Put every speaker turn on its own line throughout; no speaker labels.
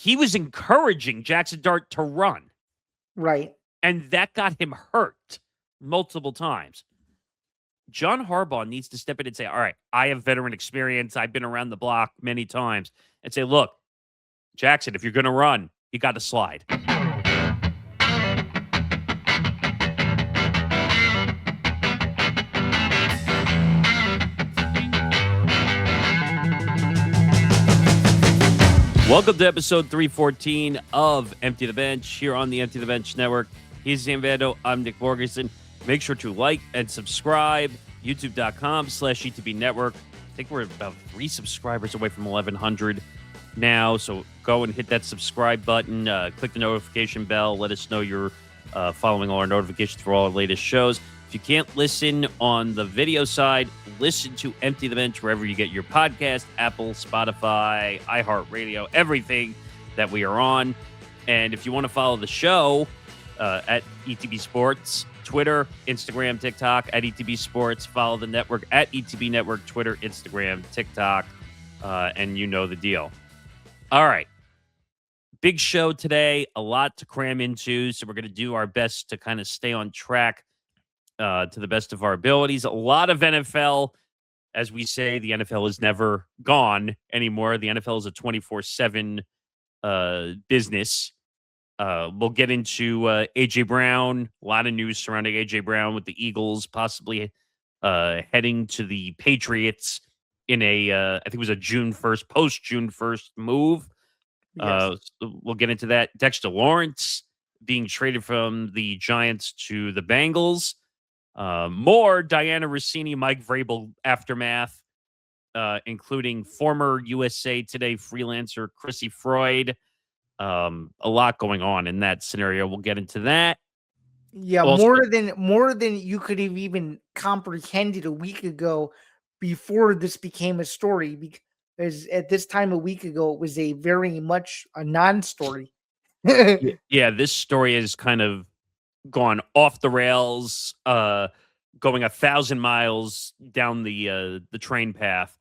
he was encouraging Jackson Dart to run.
Right.
And that got him hurt multiple times. John Harbaugh needs to step in and say, all right, I have veteran experience. I've been around the block many times. And say, look, Jackson, if you're going to run, you got to slide. Welcome to episode 314 of Empty the Bench here on the Empty the Bench Network. He's Zain Bando. I'm Nick Morgasen. Make sure to like and subscribe. YouTube.com/ETB Network. I think we're about 3 subscribers away from 1,100 now. So go and hit that subscribe button. Click the notification bell. Let us know you're following all our notifications for all our latest shows. If you can't listen on the video side, listen to Empty the Bench wherever you get your podcast, Apple, Spotify, iHeartRadio, everything that we are on. And if you want to follow the show at ETB Sports, Twitter, Instagram, TikTok, at ETB Sports, follow the network at ETB Network, Twitter, Instagram, TikTok, and you know the deal. All right. Big show today, a lot to cram into, so we're going to do our best to kind of stay on track to the best of our abilities. A lot of NFL, as we say, the NFL is never gone anymore. The NFL is a 24/7 business. We'll get into A.J. Brown, a lot of news surrounding A.J. Brown with the Eagles possibly heading to the Patriots in I think it was a June 1st, post-June 1st move.
Yes.
We'll get into that. Dexter Lawrence being traded from the Giants to the Bengals. More Dianna Russini, Mike Vrabel aftermath, including former USA Today freelancer Crissy Froyd. A lot going on in that scenario. We'll get into that.
Yeah,
Also,
more than you could have even comprehended a week ago before this became a story. Because at this time a week ago, it was a very much a non-story.
yeah, this story has kind of gone off the rails, going 1,000 miles down the train path.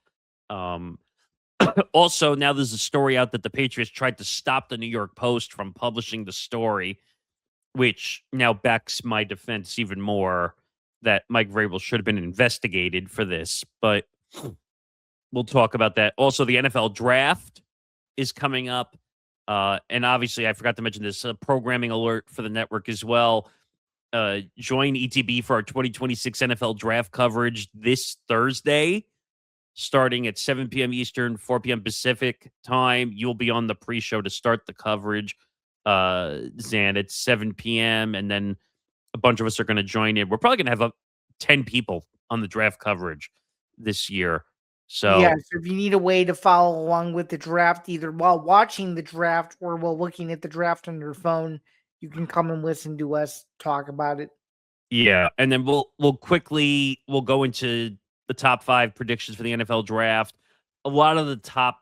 Also, now there's a story out that the Patriots tried to stop the New York Post from publishing the story, which now backs my defense even more that Mike Vrabel should have been investigated for this. But we'll talk about that. Also, the NFL draft is coming up. And obviously, I forgot to mention this programming alert for the network as well. Join ETB for our 2026 NFL draft coverage this Thursday, starting at 7 p.m. Eastern, 4 p.m. Pacific time. You'll be on the pre-show to start the coverage, Zan, at 7 p.m. And then a bunch of us are going to join in. We're probably going to have 10 people on the draft coverage this year. So,
yeah, so if you need a way to follow along with the draft, either while watching the draft or while looking at the draft on your phone, you can come and listen to us talk about it.
yeah. And then we'll go into the top 5 predictions for the NFL draft. A lot of the top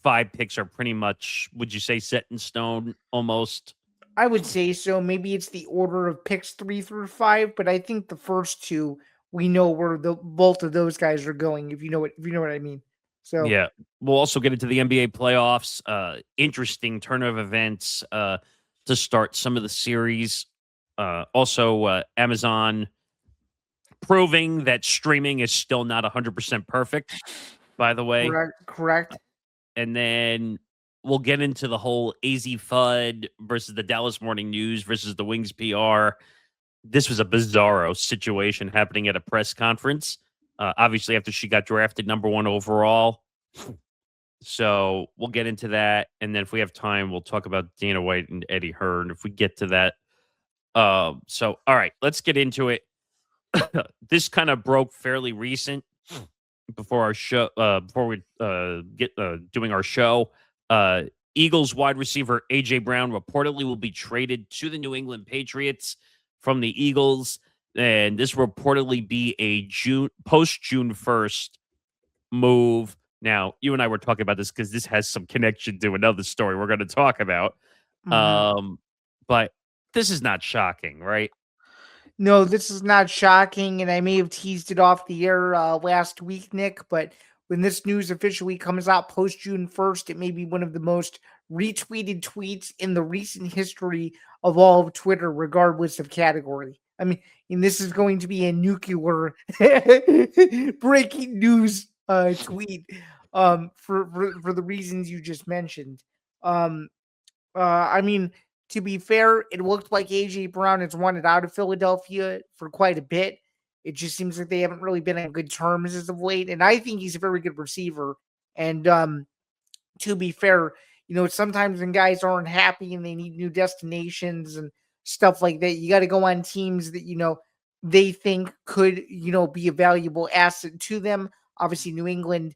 5 picks are pretty much, would you say, set in stone almost?
I would say so. Maybe it's the order of picks 3 through 5, but I think the first 2 we know where both of those guys are going. If you know what I mean. So
yeah, we'll also get into the NBA playoffs. Interesting turn of events to start some of the series. Also, Amazon proving that streaming is still not 100% perfect. By the way,
correct.
And then we'll get into the whole Azzi Fudd versus the Dallas Morning News versus the Wings PR. This was a bizarro situation happening at a press conference. Obviously, after she got drafted number 1 overall. So we'll get into that. And then if we have time, we'll talk about Dana White and Eddie Hearn if we get to that. So, all right, let's get into it. This kind of broke fairly recent before our show, before we get doing our show. Eagles wide receiver A.J. Brown reportedly will be traded to the New England Patriots from the Eagles, and this will reportedly be a post-June 1st move. Now, you and I were talking about this because this has some connection to another story we're going to talk about.
Mm-hmm.
But this is not shocking, right?
No, this is not shocking, and I may have teased it off the air last week, Nick, but when this news officially comes out post-June 1st, it may be one of the most retweeted tweets in the recent history of all of Twitter, regardless of category. I mean, and this is going to be a nuclear breaking news tweet for the reasons you just mentioned. Um, I mean, to be fair, it looked like AJ Brown has wanted out of Philadelphia for quite a bit. It just seems like they haven't really been on good terms as of late, and I think he's a very good receiver. And to be fair, sometimes when guys aren't happy and they need new destinations and stuff like that, you got to go on teams that they think could be a valuable asset to them. Obviously, New England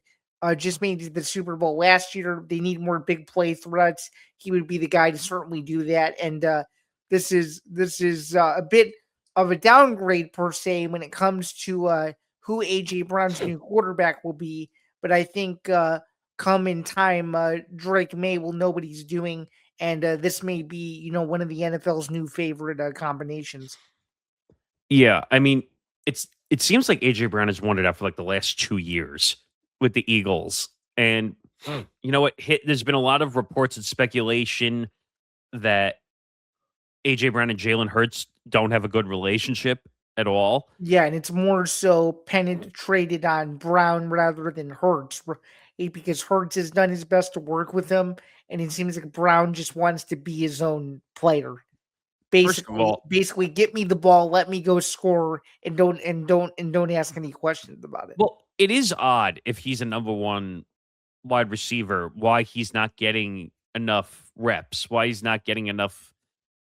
just made the Super Bowl last year. They need more big play threats. He would be the guy to certainly do that. And this is a bit of a downgrade per se when it comes to who AJ Brown's new quarterback will be. But I think come in time, Drake May will know what he's doing, and this may be one of the NFL's new favorite combinations.
Yeah, I mean, it seems like AJ Brown has wanted out for like the last 2 years with the Eagles. And you know what? There's been a lot of reports and speculation that AJ Brown and Jalen Hurts don't have a good relationship at all.
Yeah, and it's more so penetrated on Brown rather than Hurts, because Hurts has done his best to work with him, and it seems like Brown just wants to be his own player.
First of all,
Basically, get me the ball, let me go score, and don't ask any questions about it.
well, it is odd if he's a number one wide receiver, why he's not getting enough reps, why he's not getting enough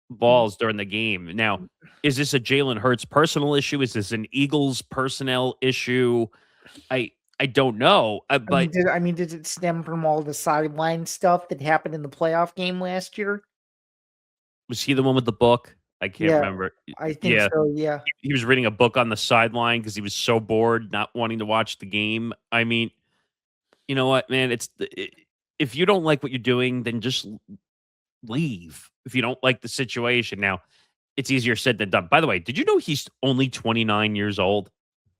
balls during the game. Now, is this a Jalen Hurts personal issue? Is this an Eagles personnel issue? I I don't know, but
Did it stem from all the sideline stuff that happened in the playoff game last year?
was he the one with the book? I can't
Yeah,
remember.
I think
Yeah,
so. Yeah.
he was reading a book on the sideline because he was so bored, not wanting to watch the game. I mean, you know what, man? If you don't like what you're doing, then just leave. If you don't like the situation, now it's easier said than done. By the way, did you know he's only 29 years old?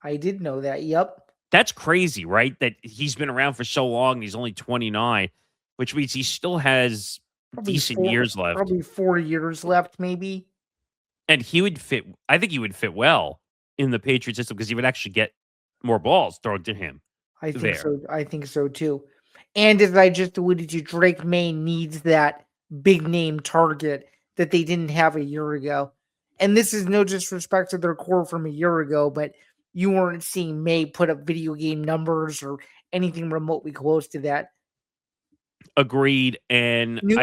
I did know that. Yep.
That's crazy, right? That he's been around for so long and he's only 29, which means he still has decent years left.
Probably 4 years left, maybe.
And he would fit, I think he would fit well in the Patriot system because he would actually get more balls thrown to him
I think
there.
so. I think so too. And as I just alluded to, Drake May needs that big name target that they didn't have a year ago. And this is no disrespect to their core from a year ago, but you weren't seeing May put up video game numbers or anything remotely close to that.
Agreed. And
New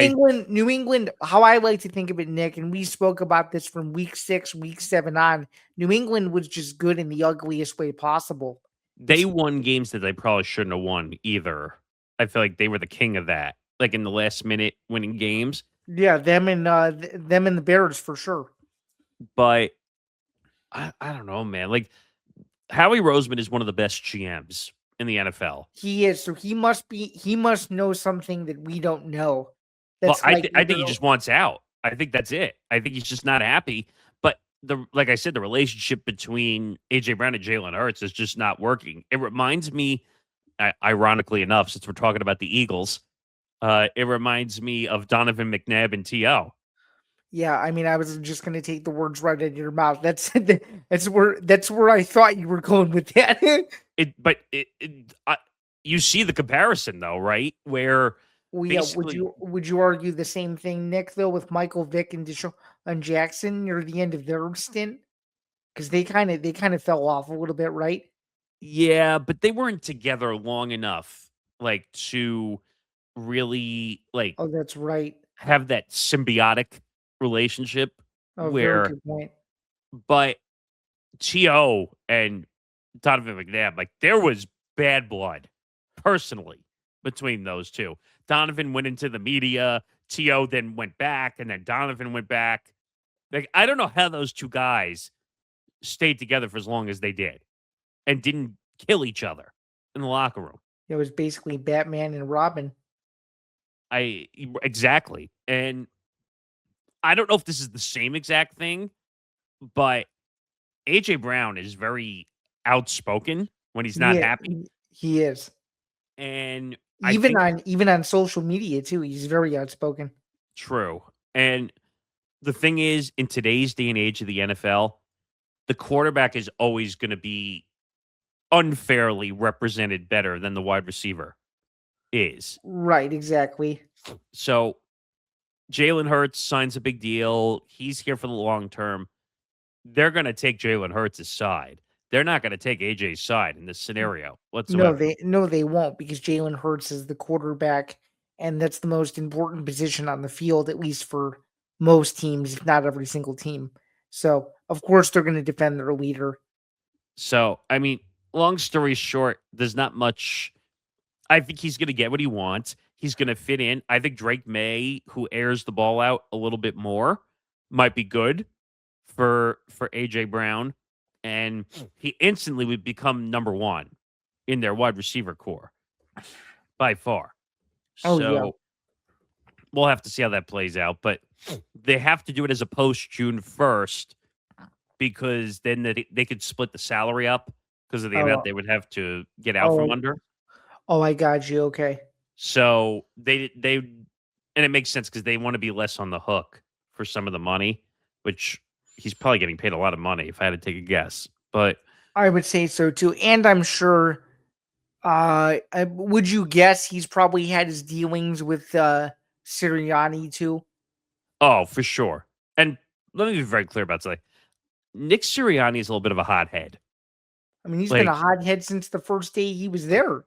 England, how I like to think of it, Nick, and we spoke about this from week 6, week 7 on. New England was just good in the ugliest way possible.
they won games that they probably shouldn't have won either. I feel like they were the king of that, like in the last minute winning games.
Yeah, them and the Bears for sure.
But I don't know, man. Like Howie Roseman is one of the best GMs in the NFL.
He is, so he must know something that we don't know.
Well,
That's like
I think he just wants out. I think that's it. I think he's just not happy. But like I said, the relationship between AJ Brown and Jalen Hurts is just not working. It reminds me, ironically enough, since we're talking about the Eagles, it reminds me of Donovan McNabb and T.O.
Yeah, I mean, I was just gonna take the words right out of your mouth. That's where I thought you were going with that.
You see the comparison though, right? Where
Well, yeah,
basically,
would you argue the same thing, Nick, though, with Michael Vick and Deshaun Jackson near the end of their stint? Because they kind of fell off a little bit, right?
yeah, but they weren't together long enough, like to really like
Oh, that's right.
have that symbiotic relationship
Oh, very
where,
good point.
but T.O. and Donovan McNabb, like there was bad blood personally between those two. Donovan went into the media, T.O. then went back, and then Donovan went back. Like, I don't know how those two guys stayed together for as long as they did and didn't kill each other in the locker room.
It was basically Batman and Robin.
Exactly. And I don't know if this is the same exact thing, but AJ Brown is very outspoken when he's not
Yeah,
happy.
he is.
And I think
even on social media too. He's very outspoken.
true. And the thing is, in today's day and age of the NFL, the quarterback is always going to be unfairly represented better than the wide receiver is.
Right, exactly.
So Jalen Hurts signs a big deal. He's here for the long term. They're going to take Jalen Hurts' side. They're not going to take AJ's side in this scenario
No,
whatsoever.
they won't because Jalen Hurts is the quarterback, and that's the most important position on the field, at least for most teams, if not every single team. So of course they're going to defend their leader.
So, I mean, long story short, there's not much. I think he's going to get what he wants. He's going to fit in. I think Drake May, who airs the ball out a little bit more, might be good for AJ Brown, and he instantly would become number one in their wide receiver core by far.
Oh yeah.
So we'll have to see how that plays out, but they have to do it as a post June 1st because then they could split the salary up because of the amount
Oh
they would have to get out from
oh
under.
oh, I got you. Okay.
So they and it makes sense because they want to be less on the hook for some of the money, which he's probably getting paid a lot of money if I had to take a guess. But
I would say so too, and I'm sure. Would you guess he's probably had his dealings with Sirianni too?
oh, for sure. And let me be very clear about something. Nick Sirianni is a little bit of a hothead.
I mean, he's been a
Like,
hothead since the first day he was there.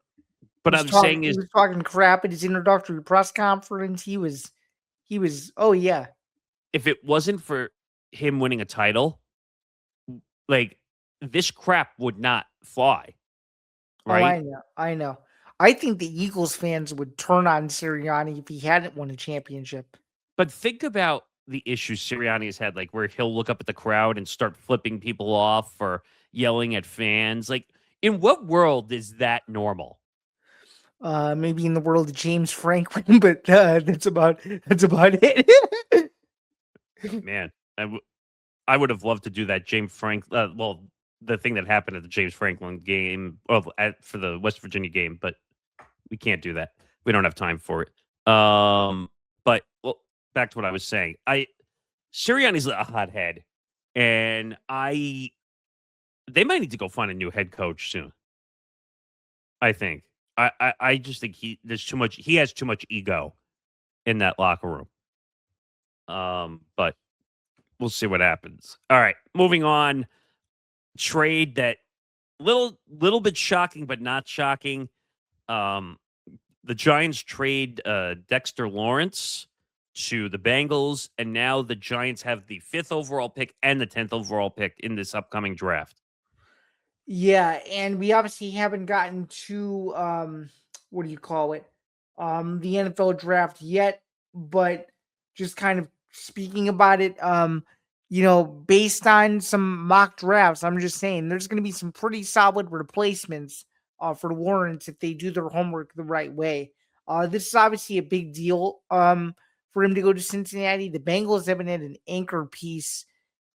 but I'm saying
He
is
was talking crap at his introductory press conference. He was. Oh yeah.
if it wasn't for him winning a title, like this crap would not fly,
Oh,
right?
I know. I know. I think the Eagles fans would turn on Sirianni if he hadn't won a championship.
But think about the issues Sirianni has had, like where he'll look up at the crowd and start flipping people off or yelling at fans. Like, in what world is that normal?
Maybe in the world of James Franklin, but that's about it.
Man, I would have loved to do that. James Frank, well, the thing that happened at the James Franklin game, well, for the West Virginia game, but we can't do that. We don't have time for it. But well, back to what I was saying. Sirianni's a hothead, and they might need to go find a new head coach soon. I think. I just think there's too much. He has too much ego in that locker room. But we'll see what happens. All right, moving on. Trade that little bit shocking, but not shocking. Um, the Giants trade Dexter Lawrence to the Bengals, and now the Giants have the 5th overall pick and the 10th overall pick in this upcoming draft.
Yeah, and we obviously haven't gotten to what do you call it? The NFL draft yet, but just kind of speaking about it, based on some mock drafts, I'm just saying there's going to be some pretty solid replacements for Lawrence if they do their homework the right way. This is obviously a big deal for him to go to Cincinnati. The Bengals haven't had an anchor piece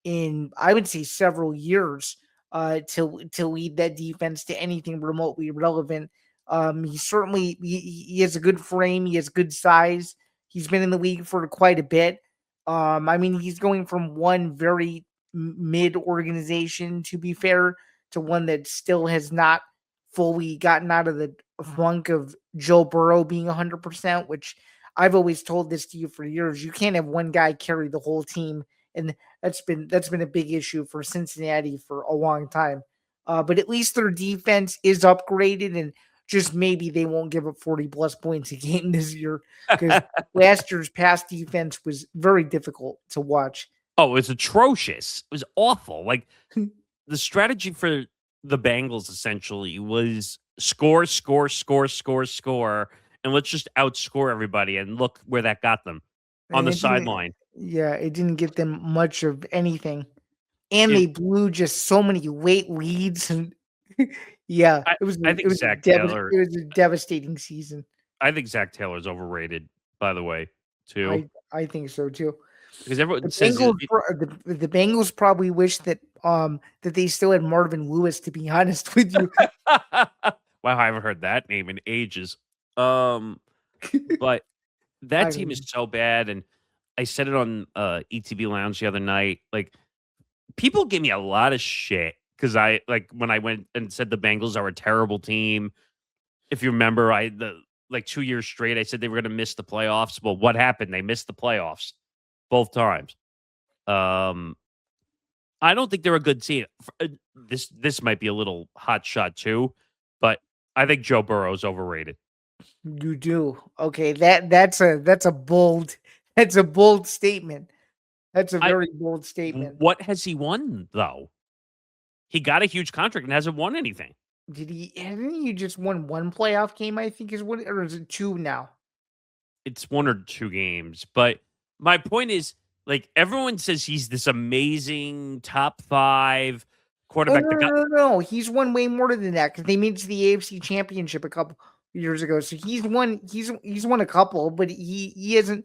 in, I would say, several years to lead that defense to anything remotely relevant. He has a good frame. He has good size. He's been in the league for quite a bit. I mean, he's going from one very mid organization, to be fair, to one that still has not fully gotten out of the funk of Joe Burrow being 100%, which I've always told this to you for years. You can't have one guy carry the whole team. And that's been a big issue for Cincinnati for a long time. But at least their defense is upgraded, and just maybe they won't give up 40 plus points a game this year because last year's pass defense was very difficult to watch.
Oh, it was atrocious. It was awful. Like the strategy for the Bengals essentially was score, score, score, score, score, and let's just outscore everybody. And look where that got them on
And
the
it didn't,
sideline.
yeah, it didn't get them much of anything. And
It,
they blew just so many late leads, and yeah,
I, I think Zach
it
Taylor.
was a devastating season.
I think Zach Taylor is overrated. By the way, too,
I think so too.
because everyone
The
says
The Bengals probably wish that that they still had Marvin Lewis, to be honest with you.
wow, I haven't heard that name in ages. But that
I
team is
mean,
so bad, and I said it on ETB Lounge the other night. Like, people give me a lot of shit because I like when I went and said the Bengals are a terrible team. If you remember, like 2 years straight, I said they were going to miss the playoffs. Well, what happened? They missed the playoffs both times. Um, I don't think they're a good team. This might be a little hot shot too, but I think Joe Burrow's overrated.
you do. Okay, that's a bold that's a bold statement. That's a
I
very bold statement.
What has he won though? He got a huge contract and hasn't won anything.
Hasn't he just won one playoff game, I think is what, or is it two now?
It's 1 or 2 games, but my point is, like, everyone says he's this amazing top 5
Oh,
quarterback.
no,
The
no,
guy,
no, no. He's won way more than that because they made it to the AFC Championship a couple years ago. So he's won a couple, but he hasn't.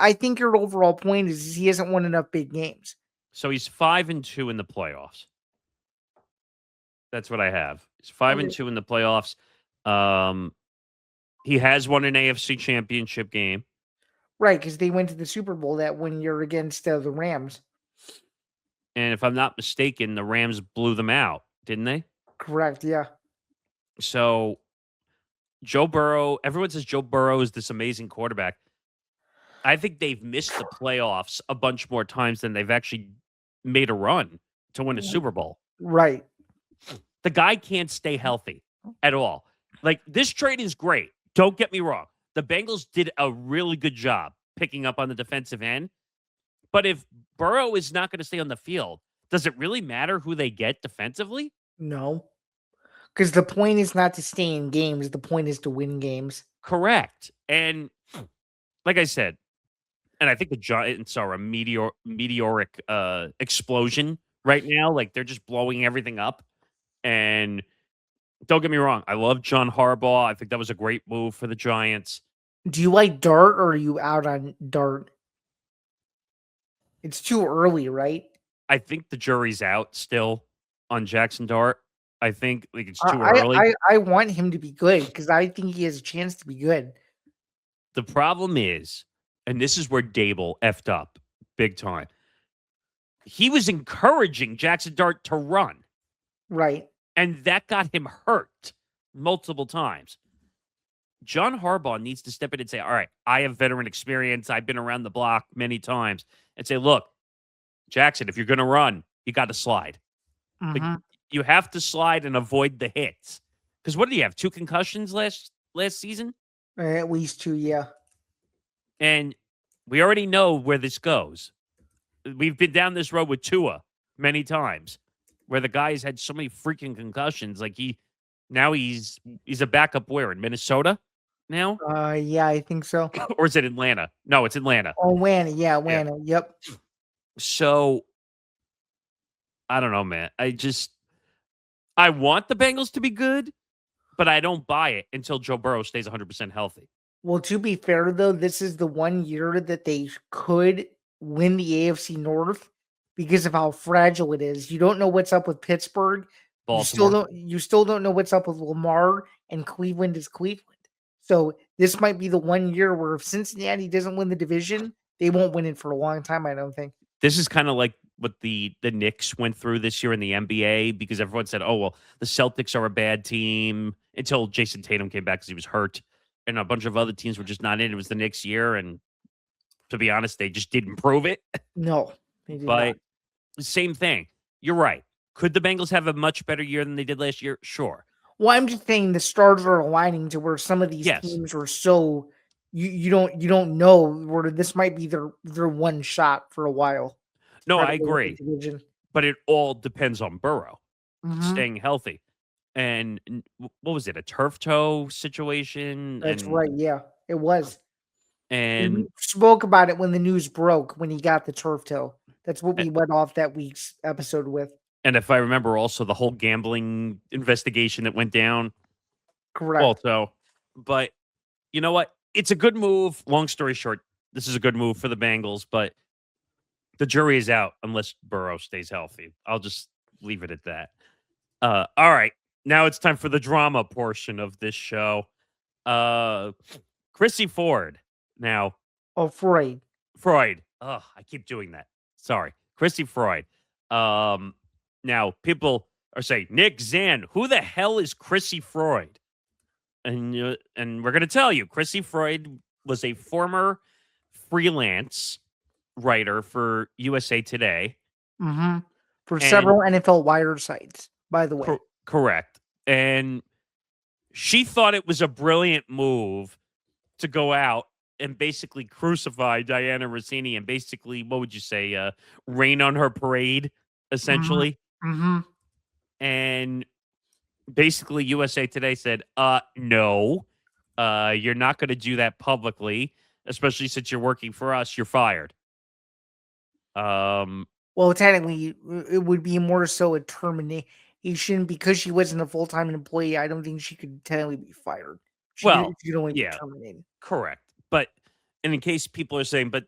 I think your overall point is he hasn't won enough big games.
so he's 5-2 in the playoffs. That's what I have. He's 5 and
Okay.
2 in the playoffs. Um, he has won an AFC Championship game,
Right, because they went to the Super Bowl that one year against the Rams.
and if I'm not mistaken, the Rams blew them out, didn't they?
Correct. Yeah.
So Joe Burrow, everyone says Joe Burrow is this amazing quarterback. I think they've missed the playoffs a bunch more times than they've actually made a run to win a Super Bowl.
Right.
The guy can't stay healthy at all. Like, this trade is great. Don't get me wrong. The Bengals did a really good job picking up on the defensive end. But if Burrow is not going to stay on the field, does it really matter who they get defensively?
No, because the point is not to stay in games. The point is to win games.
Correct. And like I said, and I think the Giants are a meteoric explosion right now. Like, they're just blowing everything up. And don't get me wrong, I love John Harbaugh. I think that was a great move for the Giants.
Do you like Dart or are you out on Dart? It's too early, right?
I think the jury's out still on Jackson Dart. I think like it's
I
too early.
I want him to be good because I think he has a chance to be good.
The problem is, and this is where Dable effed up big time. He was encouraging Jackson Dart to run,
Right.
and that got him hurt multiple times. John Harbaugh needs to step in and say, all right, I have veteran experience. I've been around the block many times, and say, look, Jackson, if you're going to run, you got to slide. Like,
Mhm.
you have to slide and avoid the hits. Because what did he have? 2 concussions last season?
At least two, yeah.
And we already know where this goes. We've been down this road with Tua many times, where the guy's had so many freaking concussions. Like, he's a backup where, in Minnesota now?
Yeah, I think so.
Or is it Atlanta? No, it's Atlanta.
Oh, Wanna, yeah,
Yeah.
Wanna, yep.
So I don't know, man. I want the Bengals to be good, but I don't buy it until Joe Burrow stays 100% healthy.
Well, to be fair though, this is the one year that they could win the AFC North because of how fragile it is. You don't know what's up with Pittsburgh.
Baltimore.
You still don't know what's up with Lamar, and Cleveland is Cleveland. So this might be the one year where if Cincinnati doesn't win the division, they won't win it for a long time, I don't think.
This is kind of like what the Knicks went through this year in the NBA, because everyone said, "Oh, well, the Celtics are a bad team," until Jason Tatum came back because he was hurt, and a bunch of other teams were just not in. It was the Knicks year, and to be honest, they just didn't prove it.
No, they did not.
But same thing. You're right. Could the Bengals have a much better year than they did last year? Sure.
Well, I'm just saying the stars are aligning to where some of these
Yes.
teams are so you don't know where this might be their one shot for a while.
No,
Try to
I
win the
agree.
division.
But it all depends on Burrow
Mhm.
staying healthy. And what was it? A turf toe situation?
That's right. Yeah, it was. And we
And
spoke about it when the news broke when he got the turf toe. That's what
a-
we went off that week's episode with.
and if I remember, also the whole gambling investigation that went down.
Correct.
Also, but you know what? It's a good move. Long story short, this is a good move for the Bengals, but the jury is out unless Burrow stays healthy. I'll just leave it at that. All right. Now it's time for the drama portion of this show. Crissy Ford. Now,
Oh, Freud.
Freud. Oh, I keep doing that. Sorry. Crissy Froyd. Now people are saying, Nick Zan, who the hell is Crissy Froyd? And we're gonna tell you, Crissy Froyd was a former freelance writer for USA Today.
Mm-hmm. For
And
several NFL wire sites, by the way.
correct. And she thought it was a brilliant move to go out and basically crucify Dianna Russini and basically, what would you say, rain on her parade,
Mm-hmm.
essentially.
Mm-hmm.
And basically, USA Today said, no, you're not going to do that publicly, especially since you're working for us. You're fired. Um,
Well, technically, it would be more so a termination because she wasn't a full time employee. I don't think she could technically be fired.
well,
She could only be
yeah,
terminated.
correct. But and in case people are saying, but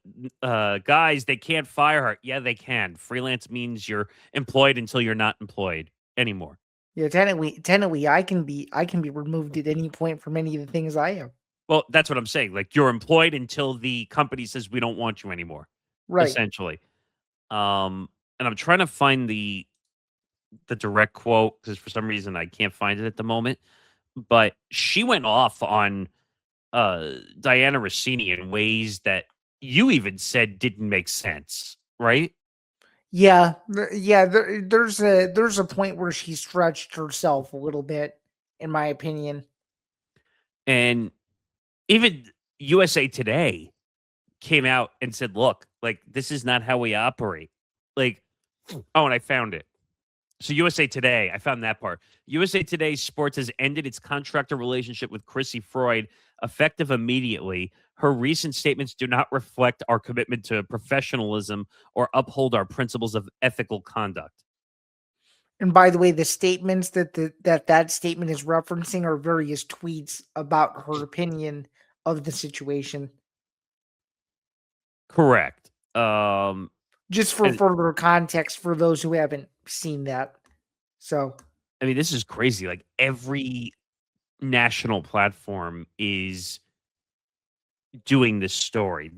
guys, they can't fire her. Yeah, they can. Freelance means you're employed until you're not employed anymore.
Yeah, technically, I can be removed at any point from any of the things I am.
Well, that's what I'm saying. Like you're employed until the company says we don't want you anymore,
Right.
essentially. And I'm trying to find the direct quote because for some reason I can't find it at the moment. But she went off on Dianna Russini in ways that you even said didn't make sense, right?
Yeah, there's a point where she stretched herself a little bit, in my opinion.
And even USA Today came out and said, "Look, like this is not how we operate." Like, oh, and I found it. So USA Today, I found that part. USA Today Sports has ended its contractor relationship with Crissy Froyd effective immediately. Her recent statements do not reflect our commitment to professionalism or uphold our principles of ethical conduct.
And by the way, the statements that statement is referencing are various tweets about her opinion of the situation.
Correct.
Just for
And
further context for those who haven't seen that. So,
I mean, this is crazy. Like every national platform is doing this story.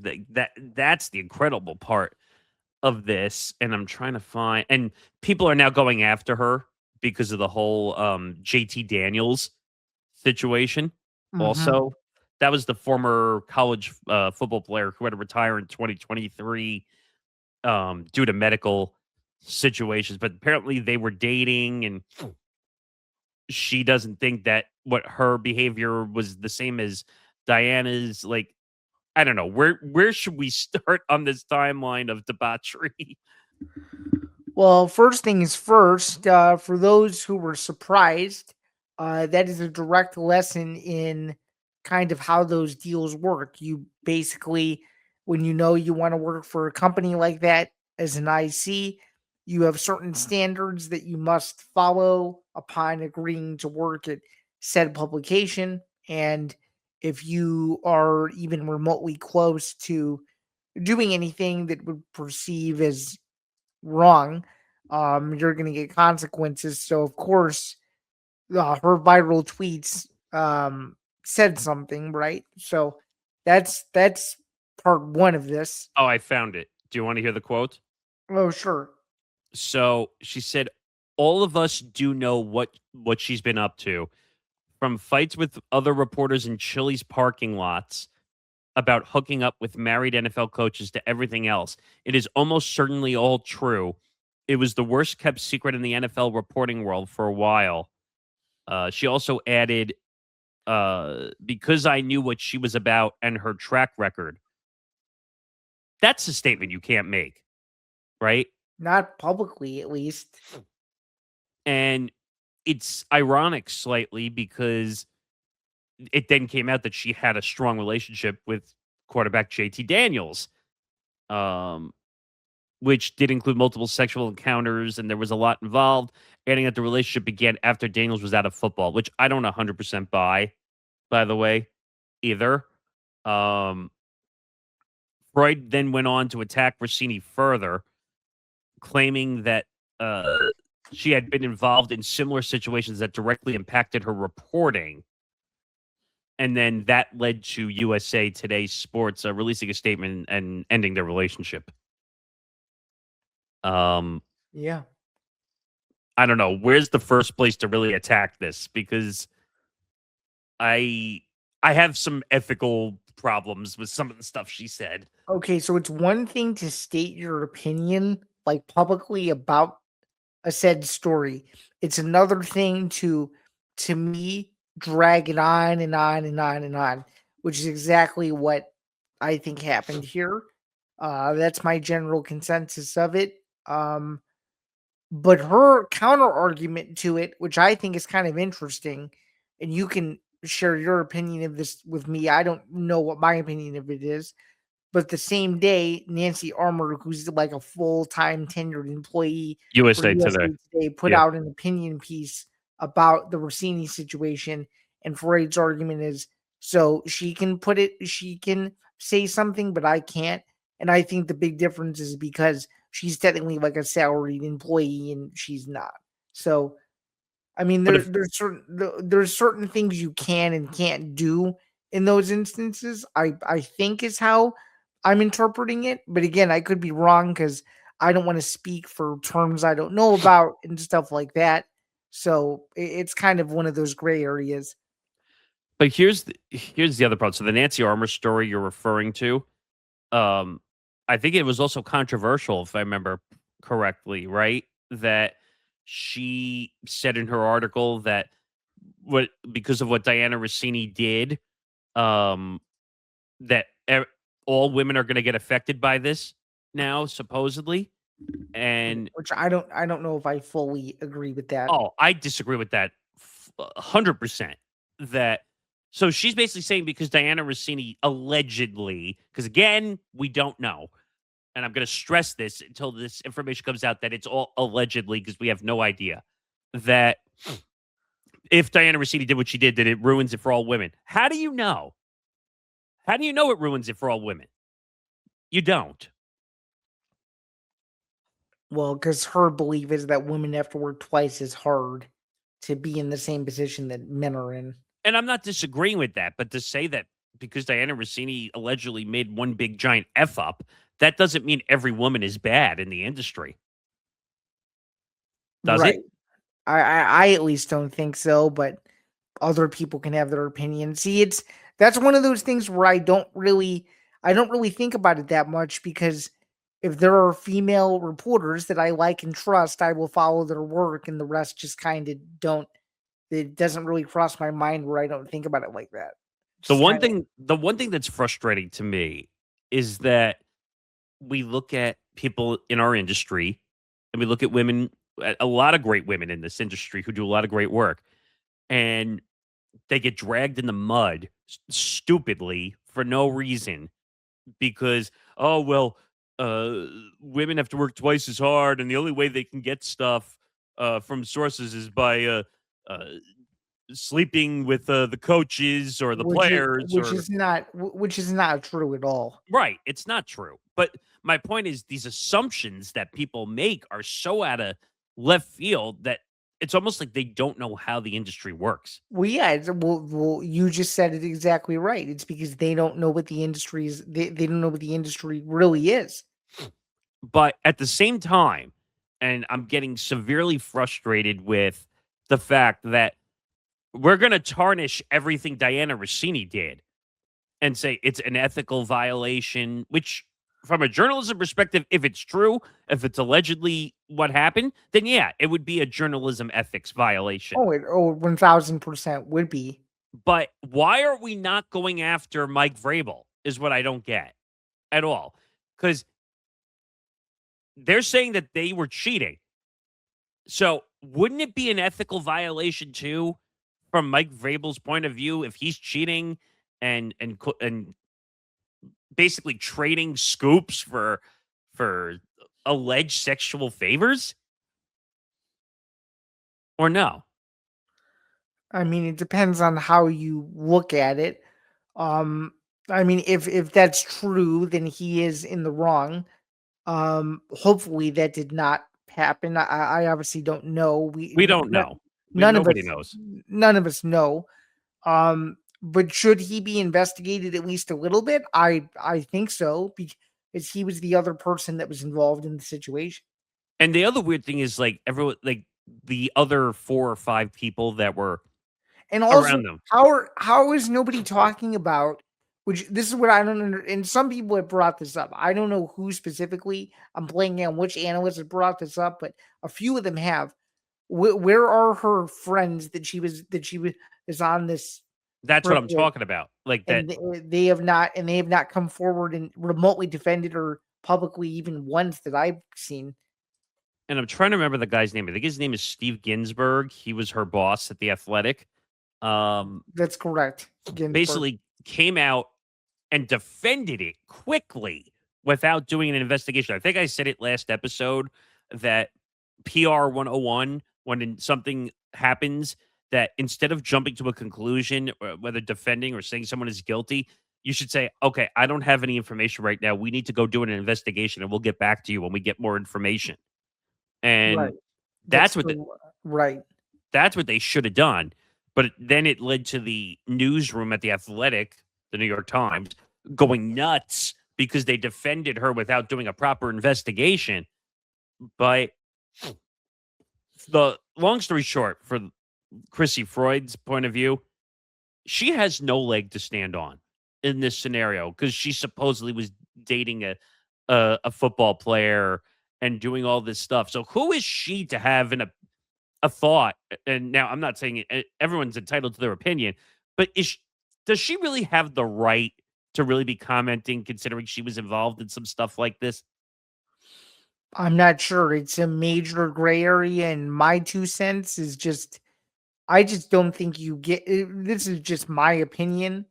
That's the incredible part of this. And I'm trying to find, and people are now going after her because of the whole JT Daniels situation.
mhm.
Also, that was the former college football player who had to retire in 2023 due to medical situations. But apparently, they were dating, and she doesn't think that what her behavior was the same as Diana's. Like, I don't know where should we start on this timeline of debauchery?
Well, first things first, for those who were surprised, that is a direct lesson in kind of how those deals work. You basically, when you know you want to work for a company like that as an IC, you have certain standards that you must follow upon agreeing to work at said publication. And if you are even remotely close to doing anything that would perceive as wrong, you're going to get consequences. So, of course, her viral tweets said something, right? So that's part one of this.
Oh, I found it. Do you want to hear the quote?
Oh, sure.
So she said, "All of us do know what she's been up to, from fights with other reporters in Chili's parking lots about hooking up with married NFL coaches to everything else. It is almost certainly all true. It was the worst kept secret in the NFL reporting world for a while." She also added, "Because I knew what she was about and her track record." That's a statement you can't make, right?
Not publicly, at least.
And it's ironic slightly because it then came out that she had a strong relationship with quarterback JT Daniels, um, which did include multiple sexual encounters, and there was a lot involved. Adding that the relationship began after Daniels was out of football, which I don't 100% buy, by the way, either. Um, Freud then went on to attack Rossini further, claiming that uh, she had been involved in similar situations that directly impacted her reporting. And then that led to USA Today Sports releasing a statement and ending their relationship.
Yeah.
I don't know. Where's the first place to really attack this? Because I I have some ethical problems with some of the stuff she said.
Okay, so it's one thing to state your opinion like publicly about a said story. It's another thing to me drag it on and on and on and on, which is exactly what I think happened here. That's my general consensus of it. But her counter argument to it, which I think is kind of interesting, and you can share your opinion of this with me. I don't know what my opinion of it is, but the same day, Nancy Armour, who's like a full-time tenured employee for
USA
USA
Today.
Today, put
Yeah.
out an opinion piece about the Russini situation. And Freud's argument is so she can say something, but I can't. And I think the big difference is because she's technically like a salaried employee and she's not. So I mean,
But if
there's certain things you can and can't do in those instances. I think is how I'm interpreting it, but again, I could be wrong because I don't want to speak for terms I don't know about and stuff like that. So it's kind of one of those gray areas.
but here's the other part. So the Nancy Armour story you're referring to, um, I think it was also controversial, if I remember correctly, right? That she said in her article that what because of what Dianna Rossini did, um, that all women are going to get affected by this now, supposedly. And
Which I don't know if I fully agree with that.
oh, I disagree with that 100%. That so she's basically saying because Dianna Rossini allegedly, because again, we don't know, and I'm going to stress this until this information comes out that it's all allegedly because we have no idea that if Dianna Rossini did what she did, that it ruins it for all women. How do you know? How do you know it ruins it for all women? You don't.
Well, because her belief is that women have to work twice as hard to be in the same position that men are in.
And I'm not disagreeing with that, but to say that because Dianna Rossini allegedly made one big giant F up, that doesn't mean every woman is bad in the industry. Does
Right.
it?
I at least don't think so, but other people can have their opinion. See, that's one of those things where I don't really think about it that much because if there are female reporters that I like and trust, I will follow their work and the rest just kind of don't. It doesn't really cross my mind where I don't think about it like that. Just kind of
The one thing that's frustrating to me is that we look at people in our industry and we look at women, a lot of great women in this industry who do a lot of great work, and they get dragged in the mud stupidly for no reason because oh well women have to work twice as hard and the only way they can get stuff from sources is by uh, sleeping with the coaches or the players or
which is not true at all.
right. It's not true, but my point is these assumptions that people make are so out of left field that it's almost like they don't know how the industry works.
Well, yeah, you just said it exactly right. It's because they don't know what they don't know what the industry really is.
But at the same time, and I'm getting severely frustrated with the fact that we're going to tarnish everything Dianna Rossini did and say it's an ethical violation, which, from a journalism perspective, if it's true, if it's allegedly what happened, then yeah, it would be a journalism ethics violation.
1000% would be.
But why are we not going after Mike Vrabel? Is what I don't get at all. Because they're saying that they were cheating. So wouldn't it be an ethical violation too, from Mike Vrabel's point of view, if he's cheating and basically trading scoops for alleged sexual favors, or no?
I mean, it depends on how you look at it. Um, I mean, if that's true, then he is in the wrong. Hopefully that did not happen. I obviously don't know.
We don't know.
None of
Nobody
us
knows.
none of us know. But should he be investigated at least a little bit? I think so, because he was the other person that was involved in the situation.
And the other weird thing is like everyone, like the other 4 or 5 people that were
And also,
around them.
how is nobody talking about? Which this is what I don't under, and some people have brought this up. I don't know who specifically. I'm blanking on which analyst has brought this up, but a few of them have. Where are her friends that she was is on this
That's what
trip
I'm
with?
talking about. Like that.
And they have not come forward and remotely defended her publicly even once that I've seen.
And I'm trying to remember the guy's name. I think his name is Steve Ginsburg. He was her boss at the Athletic. Um,
That's correct, Ginsburg.
Basically came out and defended it quickly without doing an investigation. I think I said it last episode that PR 101, when something happens, that instead of jumping to a conclusion, whether defending or saying someone is guilty, you should say, okay, I don't have any information right now. We need to go do an investigation and we'll get back to you when we get more information.
Right.
And
That's
that's what
the right.
that's what they should have done. But then it led to the newsroom at the Athletic, the New York Times, going nuts because they defended her without doing a proper investigation. But the long story short, for Crissy Froyd's point of view, she has no leg to stand on in this scenario because she supposedly was dating a football player and doing all this stuff. So who is she to have a thought? And now I'm not saying everyone's entitled to their opinion, but does she really have the right to really be commenting, considering she was involved in some stuff like this?
I'm not sure. It's a major gray area, and my 2 cents is just I just don't think you get. This is just my opinion.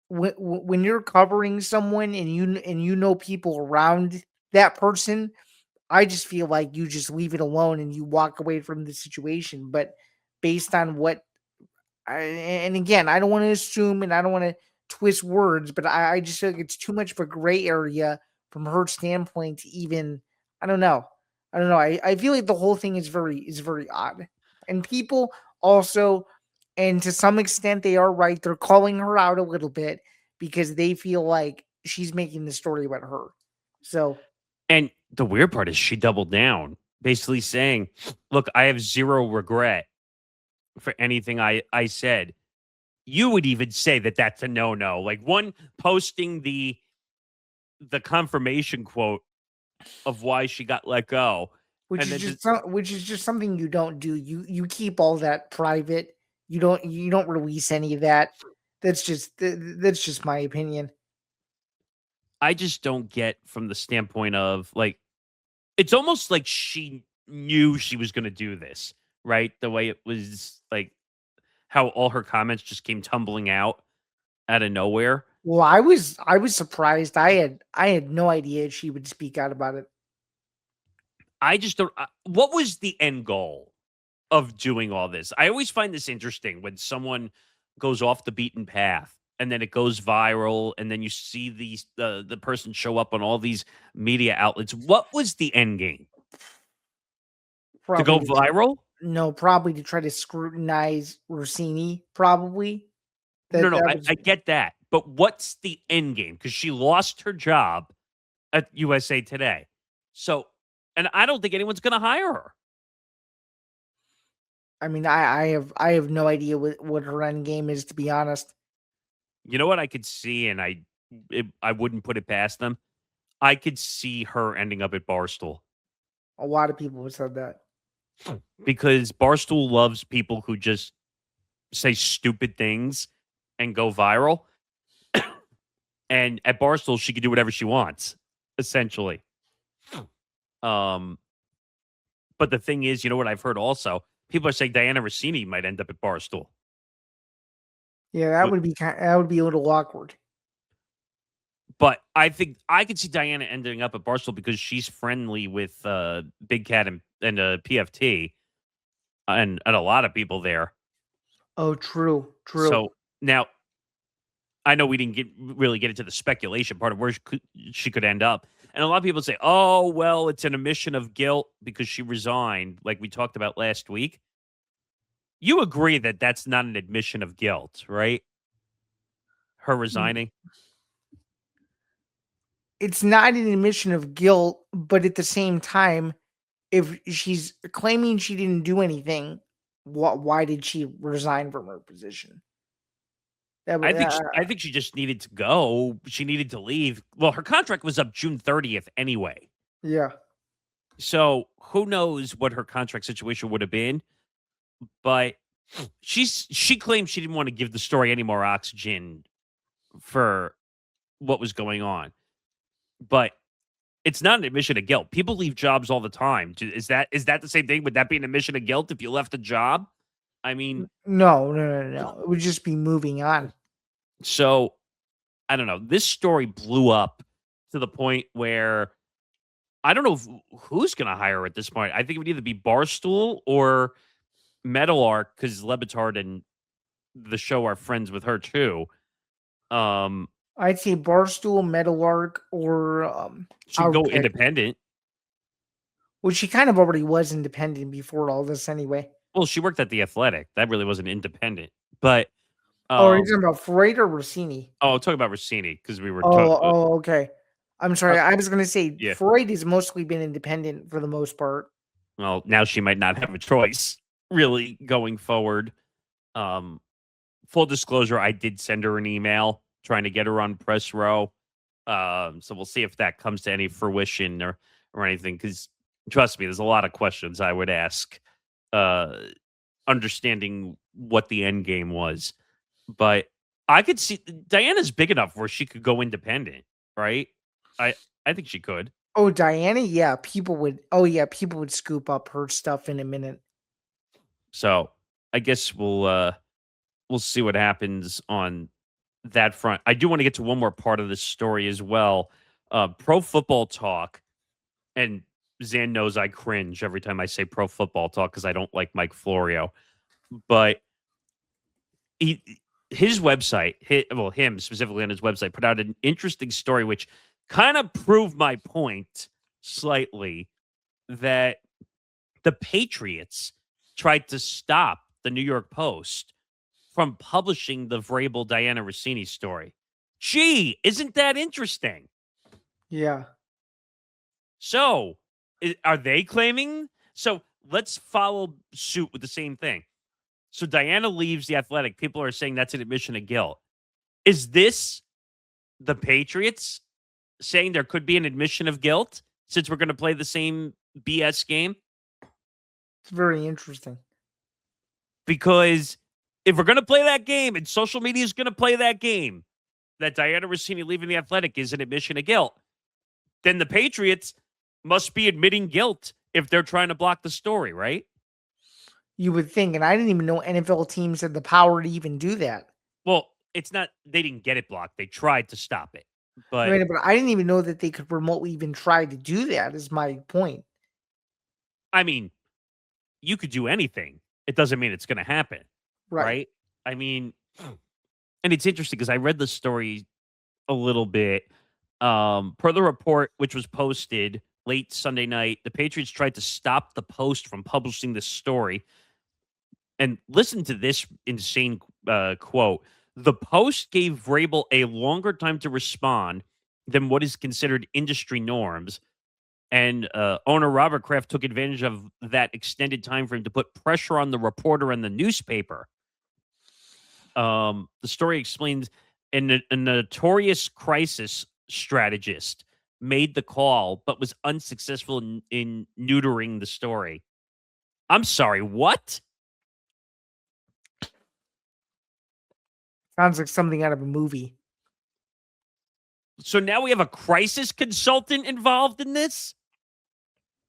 When you're covering someone and you know people around that person, I just feel like you just leave it alone and you walk away from the situation. But based on and again, I don't want to assume and I don't want to twist words, but I just feel like it's too much of a gray area from her standpoint to even. I don't know. I don't know. I feel like the whole thing is very odd, and people also, and to some extent, they are right. They're calling her out a little bit because they feel like she's making the story about her. So
And the weird part is she doubled down, basically saying, "Look, I have zero regret for anything I said." You would even say that that's a no-no. Like one posting the confirmation quote of why she got let go,
which
and
is
then just
just something you don't do. You keep all that private. You don't release any of that. That's just my opinion.
I just don't get from the standpoint of like it's almost like she knew she was going to do this, right? The way it was like how all her comments just came tumbling out of nowhere.
Well, I was surprised. I had no idea she would speak out about it.
I just don't. What was the end goal of doing all this? I always find this interesting when someone goes off the beaten path and then it goes viral, and then you see the person show up on all these media outlets. What was the end game? To
Probably
go
to try,
viral?
no, probably to try to scrutinize Russini. Probably
No, no,
that
I,
was.
I get that, but what's the end game? Because she lost her job at USA Today, so and I don't think anyone's going to hire her.
I mean, I have no idea what her end game is, to be honest.
You know what I could see, and I wouldn't put it past them. I could see her ending up at Barstool
A lot of people have said that.
because Barstool loves people who just say stupid things and go viral. And at Barstool, she can do whatever she wants, essentially. Um, but the thing is, you know what I've heard also? People are saying Dianna Russini might end up at Barstool.
Yeah, that would be a little awkward.
But I think I could see Diana ending up at Barstool because she's friendly with Big Cat and PFT and a lot of people there.
Oh, true, true.
So now I know we didn't really get into the speculation part of where she could end up. And a lot of people say, oh, well, it's an admission of guilt because she resigned, like we talked about last week. You agree that that's not an admission of guilt, right? her resigning?
It's not an admission of guilt, but at the same time, if she's claiming she didn't do anything, why did she resign from her position? That would,
I think she just needed to go. She needed to leave. Well, her contract was up June 30th anyway.
yeah.
So who knows what her contract situation would have been, but she claimed she didn't want to give the story any more oxygen for what was going on. But it's not an admission of guilt. People leave jobs all the time. Is that the same thing? Would that be an admission of guilt if you left a job? I mean,
No. It would just be moving on.
so I don't know. This story blew up to the point where I don't know who's going to hire her at this point. I think it would either be Barstool or Metal Arc because Lebitard and the show are friends with her too.
I'd say Barstool, Meadowlark, or
She can go
Outkick.
independent.
Well, she kind of already was independent before all this anyway.
Well, she worked at The Athletic. That really wasn't independent. But
Are you talking about Freud or Russini?
I'll talk about Russini because we were talking.
Oh, okay. I'm sorry. I was going to say
yeah.
Freud has mostly been independent for the most part.
Well, now she might not have a choice really going forward. Full disclosure, I did send her an email trying to get her on press row. So we'll see if that comes to any fruition or anything. Because trust me, there's a lot of questions I would ask, understanding what the end game was. But I could see Diana's big enough where she could go independent, right? I think she could.
Oh, Dianna, yeah, people would scoop up her stuff in a minute.
So I guess we'll see what happens on that front. I do want to get to one more part of this story as well. Pro Football Talk, and Zain knows I cringe every time I say Pro Football Talk because I don't like Mike Florio. But his website, him specifically on his website, put out an interesting story which kind of proved my point slightly that the Patriots tried to stop the New York Post from publishing the Vrabel Dianna Russini story. Gee, isn't that interesting?
Yeah.
So, are they claiming? So, let's follow suit with the same thing. So, Dianna leaves The Athletic. People are saying that's an admission of guilt. Is this the Patriots saying there could be an admission of guilt since we're going to play the same BS game?
It's very interesting.
Because if we're going to play that game and social media is going to play that game, that Dianna Russini leaving The Athletic is an admission of guilt, then the Patriots must be admitting guilt if they're trying to block the story, right?
You would think, and I didn't even know NFL teams had the power to even do that.
Well, it's not, they didn't get it blocked. They tried to stop it. But,
right, but I didn't even know that they could remotely even try to do that, is my point.
I mean, you could do anything. It doesn't mean it's going to happen. Right? I mean, and it's interesting because I read the story a little bit. Per the report, which was posted late Sunday night, the Patriots tried to stop the Post from publishing this story. And listen to this insane quote. The Post gave Vrabel a longer time to respond than what is considered industry norms. And owner Robert Kraft took advantage of that extended time frame to put pressure on the reporter and the newspaper. The story explains a notorious crisis strategist made the call, but was unsuccessful in neutering the story. I'm sorry, what?
Sounds like something out of a movie.
So now we have a crisis consultant involved in this?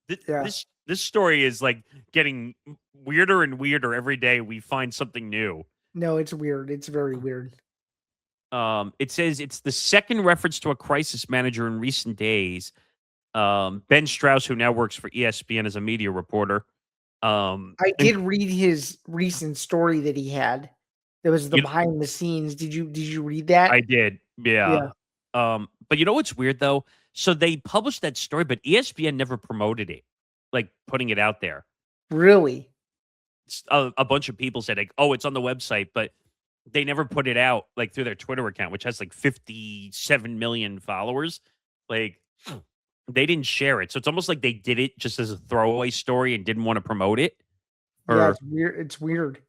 This story is like getting weirder and weirder every day. We find something new.
No, it's weird. It's very weird.
It says it's the second reference to a crisis manager in recent days. Ben Strauss, who now works for ESPN as a media reporter.
I did read his recent story that he had. There was the behind the scenes. Did you read that?
I did. Yeah. But you know what's weird though? So they published that story, but ESPN never promoted it, like putting it out there.
Really?
A bunch of people said, like, "Oh, it's on the website," but they never put it out like through their Twitter account, which has like 57 million followers. Like they didn't share it. So it's almost like they did it just as a throwaway story and didn't want to promote it.
Yeah,
Or
it's weird. It's weird.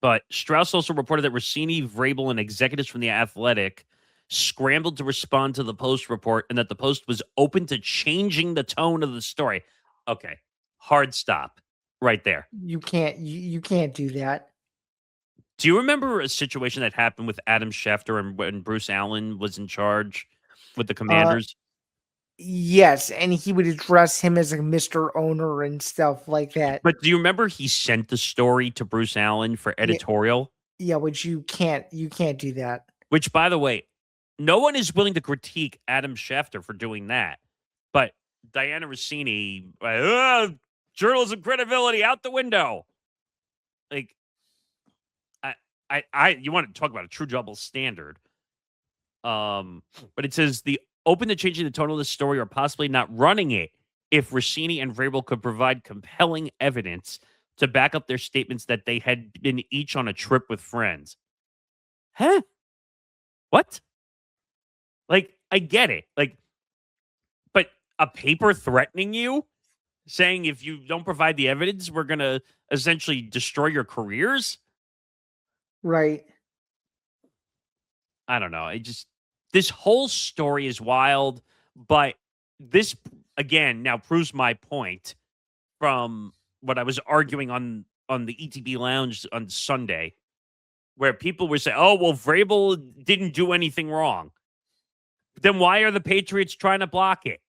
But Strauss also reported that Russini, Vrabel, and executives from The Athletic scrambled to respond to the Post report and that the Post was open to changing the tone of the story. Okay. Hard stop right there.
You can't do that.
Do you remember a situation that happened with Adam Schefter and when Bruce Allen was in charge with the
Uh,
Commanders?
yes, and he would address him as a Mr. Owner and stuff like that.
But do you remember he sent the story to Bruce Allen for
Yeah,
editorial?
yeah, which you can't do that.
Which, by the way, no one is willing to critique Adam Schefter for doing that. But Dianna Russini, journalism credibility out the window. Like, you want to talk about a true double standard. But it says the open to changing the tone of the story or possibly not running it if Russini and Vrabel could provide compelling evidence to back up their statements that they had been each on a trip with friends. Huh? What? Like, I get it. Like, but a paper threatening you, saying if you don't provide the evidence, we're going to essentially destroy your careers?
Right.
I don't know. This whole story is wild, but this again now proves my point from what I was arguing on the ETB Lounge on Sunday, where people were saying, "Oh, well, Vrabel didn't do anything wrong." Then why are the Patriots trying to block it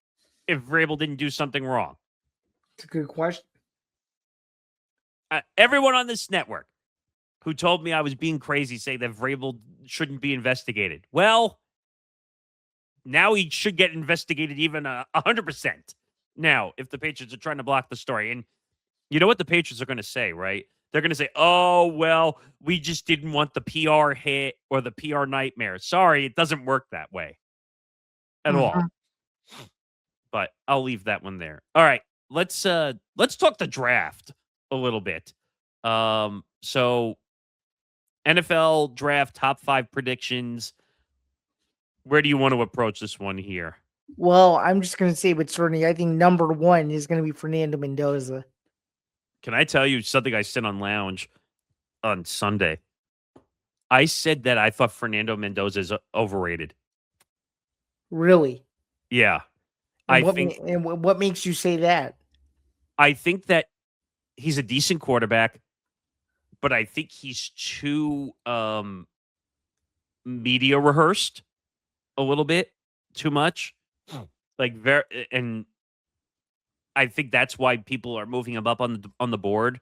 if Vrabel didn't do something wrong?
It's a good question.
Everyone on this network who told me I was being crazy say that Vrabel shouldn't be investigated. Well, now he should get investigated even 100%. Now, if the Patriots are trying to block the story, and you know what the Patriots are going to say, right? They're going to say, "Oh, well, we just didn't want the PR hit or the PR nightmare." Sorry, it doesn't work that way at all.
Mhm.
But I'll leave that one there. All right, let's talk the draft a little bit. So NFL draft top 5 predictions. Where do you want to approach this one here?
Well, I'm just gonna say with certainty, I think number one is gonna be Fernando Mendoza.
Can I tell you something I said on Lounge on Sunday? I said that I thought Fernando Mendoza is overrated.
Really?
Yeah.
And
I think
what makes you say that?
I think that he's a decent quarterback, but I think he's too media rehearsed a little bit, too much. Like very and I think that's why people are moving him up on the board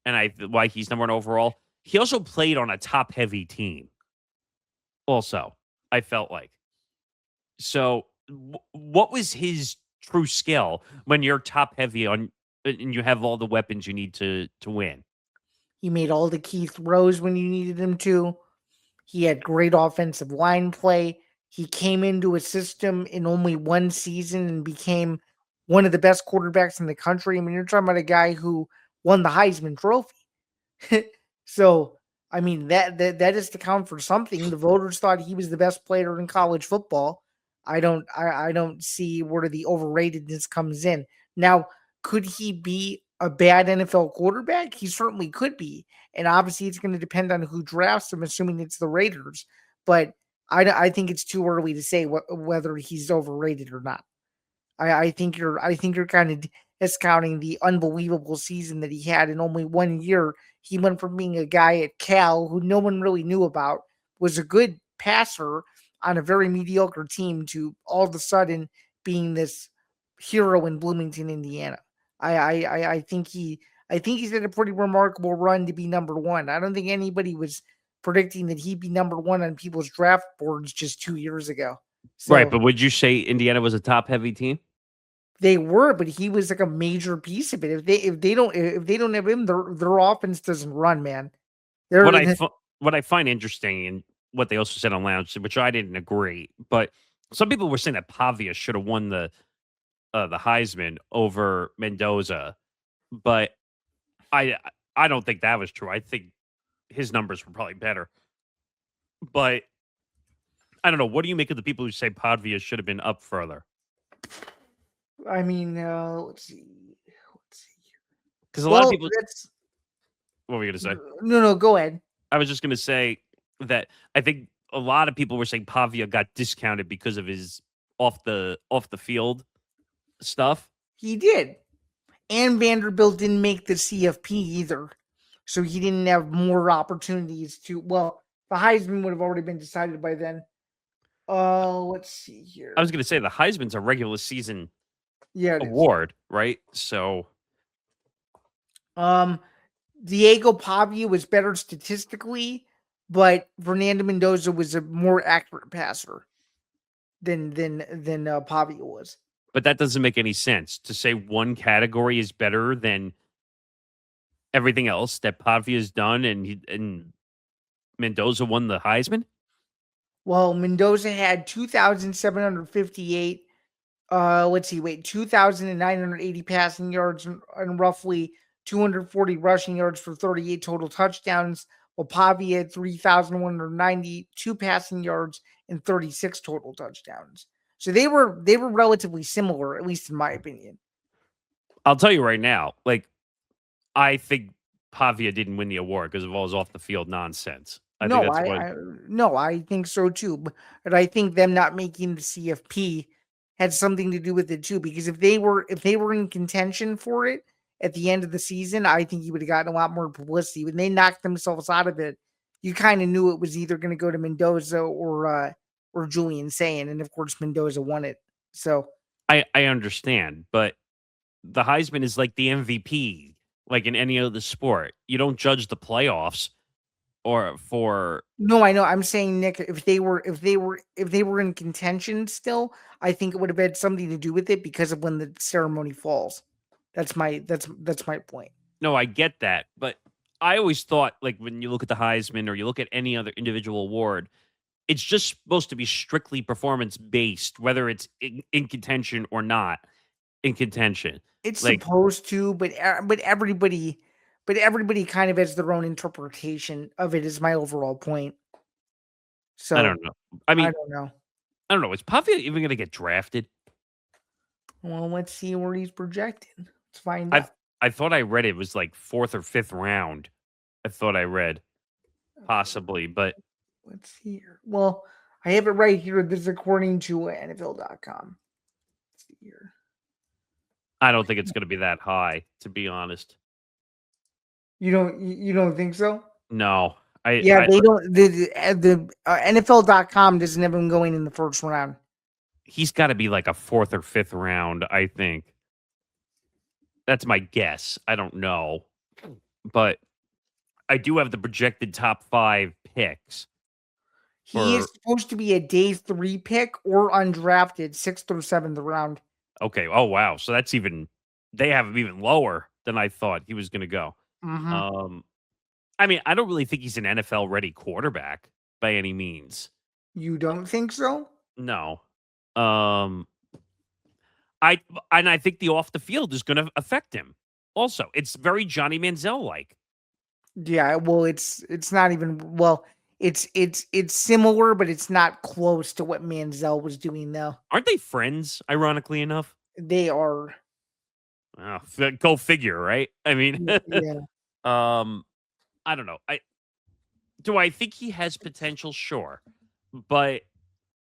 and why he's number 1 overall. He also played on a top-heavy team. Also, I felt like. So, what was his true skill when you're top heavy on and you have all the weapons you need to win?
He made all the key throws when you needed him to. He had great offensive line play. He came into a system in only one season and became one of the best quarterbacks in the country. I mean, you're talking about a guy who won the Heisman Trophy. So, I mean, that is to count for something. The voters thought he was the best player in college football. I don't see where the overratedness comes in. Now, could he be a bad NFL quarterback? He certainly could be. And obviously it's going to depend on who drafts him, assuming it's the Raiders. But I think it's too early to say whether he's overrated or not. I think you're kind of discounting the unbelievable season that he had in only 1 year. He went from being a guy at Cal who no one really knew about, was a good passer on a very mediocre team, to all of a sudden being this hero in Bloomington, Indiana. I think he's had a pretty remarkable run to be number one. I don't think anybody was predicting that he'd be number one on people's draft boards just 2 years ago.
Right,
So
but would you say Indiana was a top-heavy team?
they were, but he was like a major piece of it. If they don't have him, their offense doesn't run, man.
What
They're
what I find interesting and what they also said on Lounge, which I didn't agree, but some people were saying that Pavia should have won the Heisman over Mendoza, but I I don't think that was true. I think his numbers were probably better. But I don't know. What do you make of the people who say Pavia should have been up further?
I mean, let's see. Let's see.
Because a lot of
Well,
people.
that's
What were you going to say?
no. Go ahead.
I was just going to say that I think a lot of people were saying Pavia got discounted because of his off the field stuff.
He did, and Vanderbilt didn't make the CFP either, so he didn't have more opportunities to. Well, the Heisman would have already been decided by then. Let's see here.
I was going to say the Heisman's a regular season
Yeah, it is.
award, right? So,
Diego Pavia was better statistically, but Fernando Mendoza was a more accurate passer than Pavia was.
but that doesn't make any sense to say one category is better than everything else that Pavia's done, and Mendoza won the Heisman.
Well, Mendoza had 2,758. Let's see, 2,980 passing yards and roughly 240 rushing yards for 38 total touchdowns. While Pavia had 3,192 passing yards and 36 total touchdowns. So they were relatively similar, at least in my opinion.
I'll tell you right now, like I think Pavia didn't win the award because of all his off the field nonsense. I think that's why.
I think so too. But I think them not making the CFP had something to do with it too. Because if they were in contention for it at the end of the season, I think he would have gotten a lot more publicity. When they knocked themselves out of it, you kind of knew it was either going to go to Mendoza or Julian Zain, and of course Mendoza won it. So
I understand, but the Heisman is like the MVP, like in any other sport. You don't judge the playoffs or for.
no, I know. I'm saying, Nick, if they were in contention still, I think it would have had something to do with it because of when the ceremony falls. That's my point.
No, I get that, but I always thought like when you look at the Heisman or you look at any other individual award, it's just supposed to be strictly performance based, whether it's in contention or not in contention.
It's
Like
supposed to, but everybody kind of has their own interpretation of it. Is my overall point.
I
So
don't know. I
I
mean,
don't know.
I don't know. Is Pavia even going to get drafted?
Well, let's see where he's projected. Let's find
I
out.
I thought I read it was like fourth or fifth round. I thought I read possibly, but
Let's see here. Well, I have it right here. This is according to NFL.com. Let's see here.
I don't think it's going to be that high, to be honest.
You don't think so?
No,
Yeah, they don't. The NFL.com doesn't have him going in the first round.
He's got to be like a fourth or fifth round. I think that's my guess. I don't know, but I do have the projected top 5 picks.
He is supposed to be a day 3 pick or undrafted, 6th or 7th round.
Okay. Oh wow. So that's even. They have him even lower than I thought he was going to go.
Mm-hmm.
I mean, I don't really think he's an NFL ready quarterback by any means.
You don't think so?
No. I think the off the field is going to affect him. Also, it's very Johnny Manziel like.
Yeah. Well, it's not even. Well, it's similar, but it's not close to what Manziel was doing, though.
Aren't they friends? Ironically enough,
They are.
oh, go figure, right? I mean,
Yeah.
I don't know. Do I think he has potential? Sure, but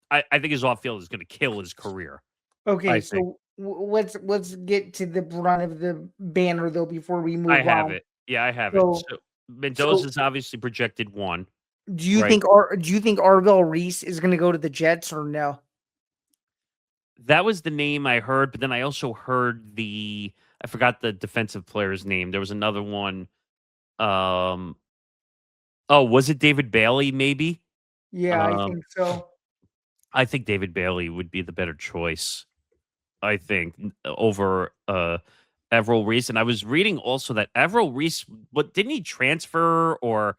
I think his off field is going to kill his career.
Okay, so let's get to the brunt of the banner though before we move on.
I have it. Yeah, I have it. So Mendoza's obviously projected 1.
Do you think Arvell Reese is going to go to the Jets or no?
That was the name I heard, but then I also heard I forgot the defensive player's name. There was another one. Oh, was it David Bailey? Maybe.
Yeah, I think so.
I think David Bailey would be the better choice. I think over Avril Reese. And I was reading also that Avril Reese, didn't he transfer or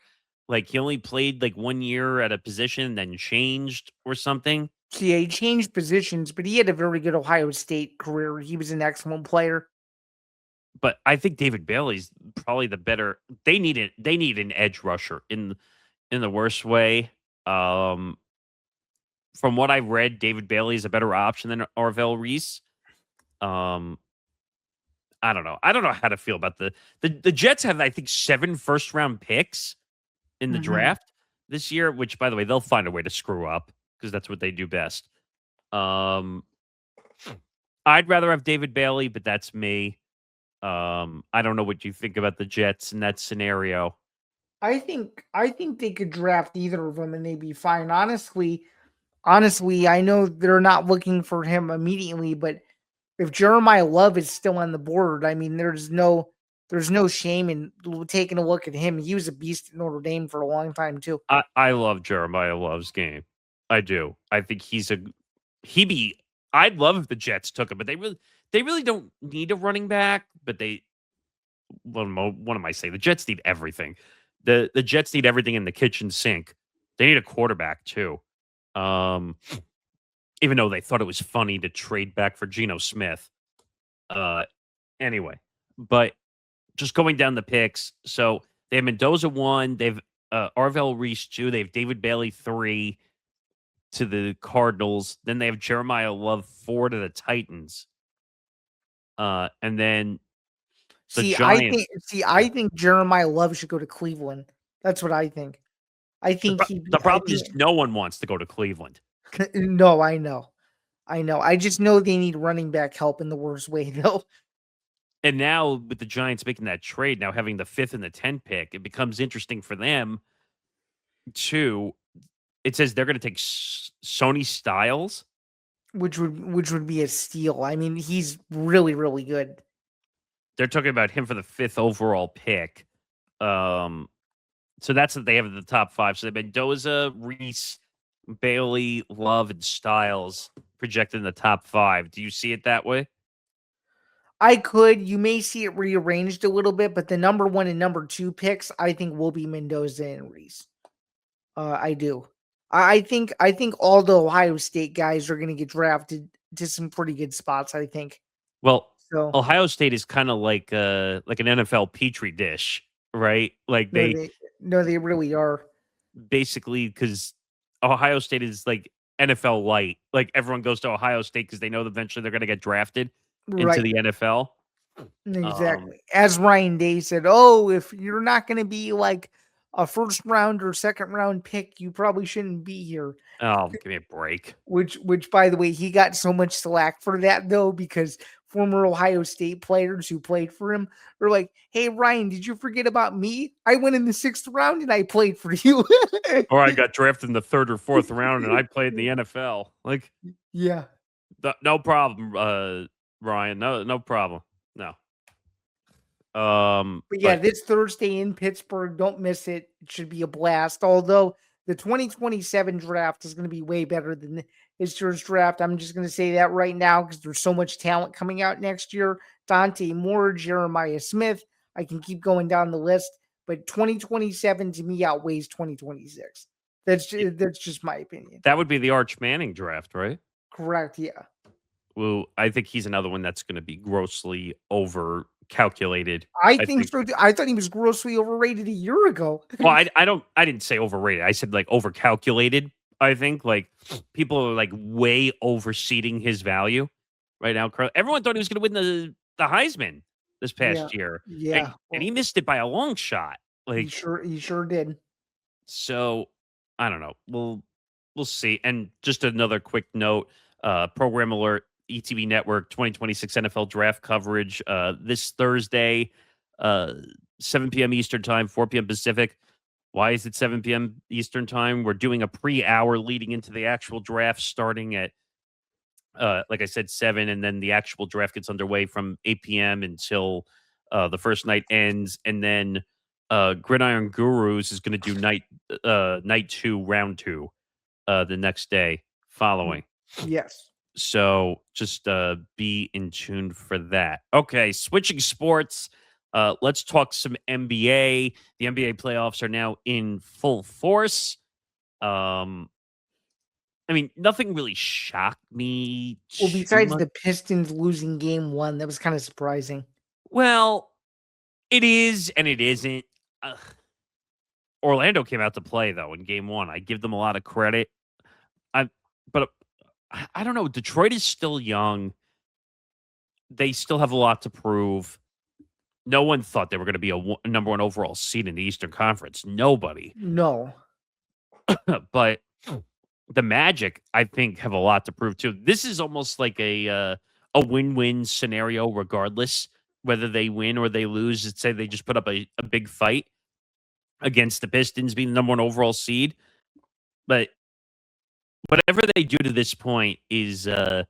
like he only played like 1 year at a position, then changed or something?
Yeah, he changed positions, but he had a very good Ohio State career. He was an excellent player.
but I think David Bailey's probably the better. They need it. They need an edge rusher in the worst way. Um, from what I read, David Bailey is a better option than Arvell Reese. Um, I don't know. I don't know how to feel about the Jets have I think 7 first round picks in the
Hmm.
draft this year, which by the way they'll find a way to screw up because that's what they do best. Um, I'd rather have David Bailey, but that's me. I don't know what you think about the Jets in that scenario.
I think they could draft either of them and they'd be fine. Honestly, I know they're not looking for him immediately, but if Jeremiah Love is still on the board, I mean, there's no shame in taking a look at him. He was a beast at Notre Dame for a long time too.
I love Jeremiah Love's game. I do. I think he be. I'd love if the Jets took him, but they really don't need a running back. But they what am I saying? The Jets need everything. The Jets need everything in the kitchen sink. They need a quarterback too. Um, even though they thought it was funny to trade back for Geno Smith. Uh, anyway, but just going down the picks. So they have Mendoza 1, they've Arvell Reese 2, they have David Bailey 3 to the Cardinals. Then they have Jeremiah Love 4 to the Titans. And then the
See, I think
Giants.
see,
Yeah.
I think Jeremiah Love should go to Cleveland. That's what I think. I think he
The
I
problem is
think
no one wants to go to Cleveland.
no, I know. I know. I just know they need running back help in the worst way though.
And now with the Giants making that trade, now having the 5th and the 10th pick, it becomes interesting for them too. It says they're going to take Sony Styles.
Which would be a steal. I mean, he's really, really good.
They're talking about him for the 5th overall pick. Um, so that's what they have at the top 5. So they've Mendoza, Reese, Bailey, Love, and Styles projected in the top 5. Do you see it that way?
You may see it rearranged a little bit, but the number one and number two picks, I think, will be Mendoza and Reese. I do. I think all the Ohio State guys are going to get drafted to some pretty good spots. I think
Well,
so.
Ohio State is kind of like an NFL petri dish, right? Like
No,
they
they really are.
basically because Ohio State is like NFL light. Like everyone goes to Ohio State because they know that eventually they're going to get drafted into
Right.
the NFL. Um,
Exactly. As Ryan Day said, "Oh, if you're not going to be like a first round or second round pick, you probably shouldn't be here."
oh, give me a break.
Which by the way, he got so much slack for that though, because former Ohio State players who played for him were like, "Hey Ryan, did you forget about me? I went in the sixth round and I played for you."
Or I got drafted in the 3rd or 4th round and I played in the NFL. Like,
Yeah.
no problem, Ryan. No problem. No.
But yeah,
But
this Thursday in Pittsburgh, don't miss it. It should be a blast. Although the 2027 draft is going to be way better than this year's draft. I'm just going to say that right now because there's so much talent coming out next year. Dante Moore, Jeremiah Smith. I can keep going down the list, but 2027 to me outweighs 2026. That's just my opinion.
that would be the Arch Manning draft, right?
Correct. Yeah.
Well, I think he's another one that's going to be grossly over calculated.
I
I
think
think.
so. I thought he was grossly overrated a year ago.
Well, I didn't say overrated. I said like overcalculated. I think like people are like way overseeding his value right now. Everyone thought he was going to win the Heisman this
Yeah.
past year,
Yeah.
and
Well,
he missed it by a long shot.
he
Like
sure he sure did.
so, I don't know. We'll see. And just another quick note: program alert. ETV Network 2026 NFL Draft coverage this Thursday, uh, 7 p.m. Eastern Time, 4 p.m. Pacific. Why is it 7 p.m. Eastern Time? We're doing a pre-hour leading into the actual draft starting at, like I said, 7, and then the actual draft gets underway from 8 p.m. until the first night ends. And then Gridiron Gurus is going to do night 2, round 2, the next day
Mm,
following.
yes.
So just be in tune for that. Okay, switching sports. Let's talk some NBA. The NBA playoffs are now in full force. Um, I mean, nothing really shocked me
Well,
too
besides
much.
the Pistons losing game 1, that was kinda surprising.
Well, it is and it isn't. Orlando came out to play though in game 1. I give them a lot of credit. I but I don't know. Detroit is still young. They still have a lot to prove. No one thought they were going to be a number 1 overall seed in the Eastern Conference. Nobody.
No.
But the Magic, I think, have a lot to prove too. This is almost like a win-win scenario, regardless whether they win or they lose. Let's say they just put up a big fight against the Pistons, being the number 1 overall seed. But whatever they do to this point is the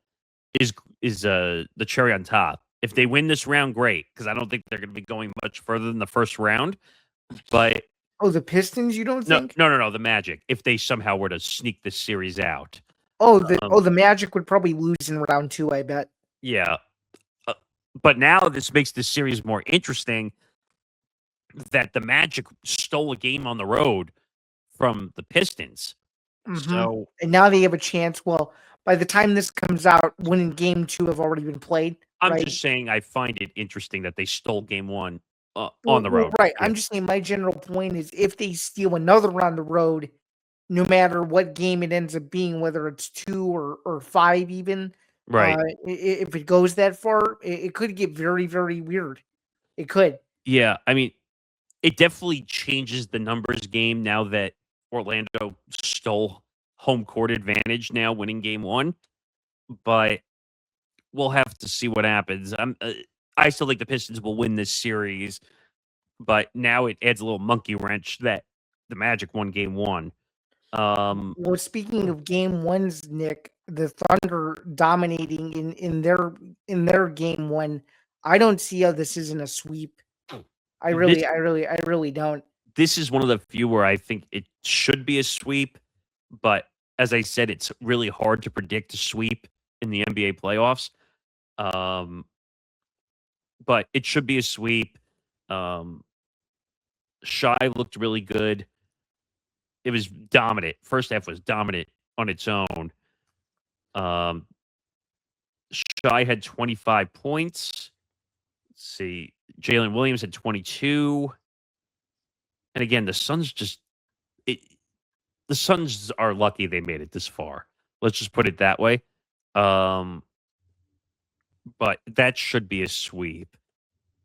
cherry on top. If they win this round, great, because I don't think they're going to be going much further than the first round. But
the Pistons, you don't think?
No, the Magic. If they somehow were to sneak this series out.
The Magic would probably lose in round 2, I bet.
Yeah. But now this makes this series more interesting that the Magic stole a game on the road from the Pistons.
Mm-hmm.
So,
and now they have a chance. Well, by the time this comes out, winning game 2 have already been played.
I'm
right?
just saying I find it interesting that they stole game 1 on the road.
Right.
Yeah.
I'm just saying my general point is if they steal another on the road, no matter what game it ends up being, whether it's 2 or 5 even,
Right.
If it goes that far, it could get very, very weird. It could.
Yeah. I mean, it definitely changes the numbers game now that Orlando stole home court advantage now, winning game 1. But we'll have to see what happens. I still think the Pistons will win this series, but now it adds a little monkey wrench that the Magic won game 1.
Well, speaking of game 1s, Nick, the Thunder dominating in their game 1, I don't see how this isn't a sweep. I really don't.
This is one of the few where I think it should be a sweep, but as I said, it's really hard to predict a sweep in the NBA playoffs. But it should be a sweep. Shy looked really good. It was dominant. First half was dominant on its own. Shy had 25 points. Let's see. Jalen Williams had 22. And again, the Suns the Suns are lucky they made it this far. Let's just put it that way. But that should be a sweep.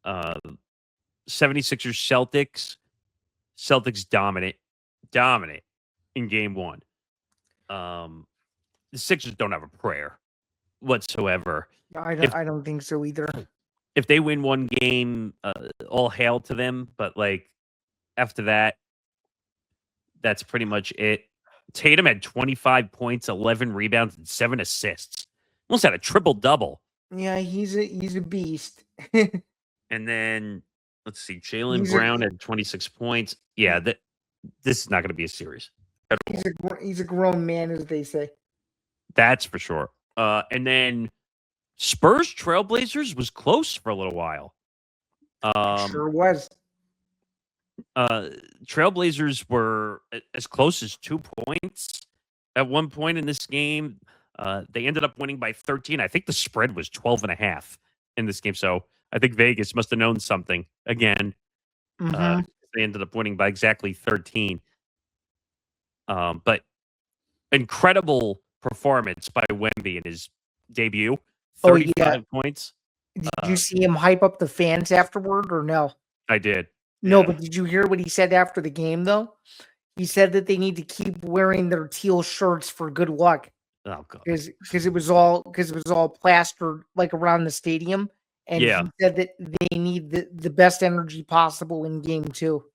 76ers Celtics. Celtics dominant in game 1. The Sixers don't have a prayer whatsoever.
I don't think so either.
If they win one game, all hail to them. But like after that, that's pretty much it. Tatum had 25 points, 11 rebounds, and 7 assists. Almost had a triple double.
Yeah, he's a beast.
And then let's see, Jaylen Brown had 26 points. Yeah, this is not going to be a series.
He's a grown man, as they say.
That's for sure. And then Spurs Trailblazers was close for a little while.
Sure was.
Trailblazers were as close as 2 points at one point in this game. They ended up winning by 13. I think the spread was 12.5 in this game. So I think Vegas must have known something again. They ended up winning by exactly 13. But incredible performance by Wemby in his debut. 35 points.
Did you see him hype up the fans afterward or no?
I did.
No, but did you hear what he said after the game, though? He said that they need to keep wearing their teal shirts for good luck.
Oh god.
Because it was all plastered like around the stadium. And he said that they need the best energy possible in game 2.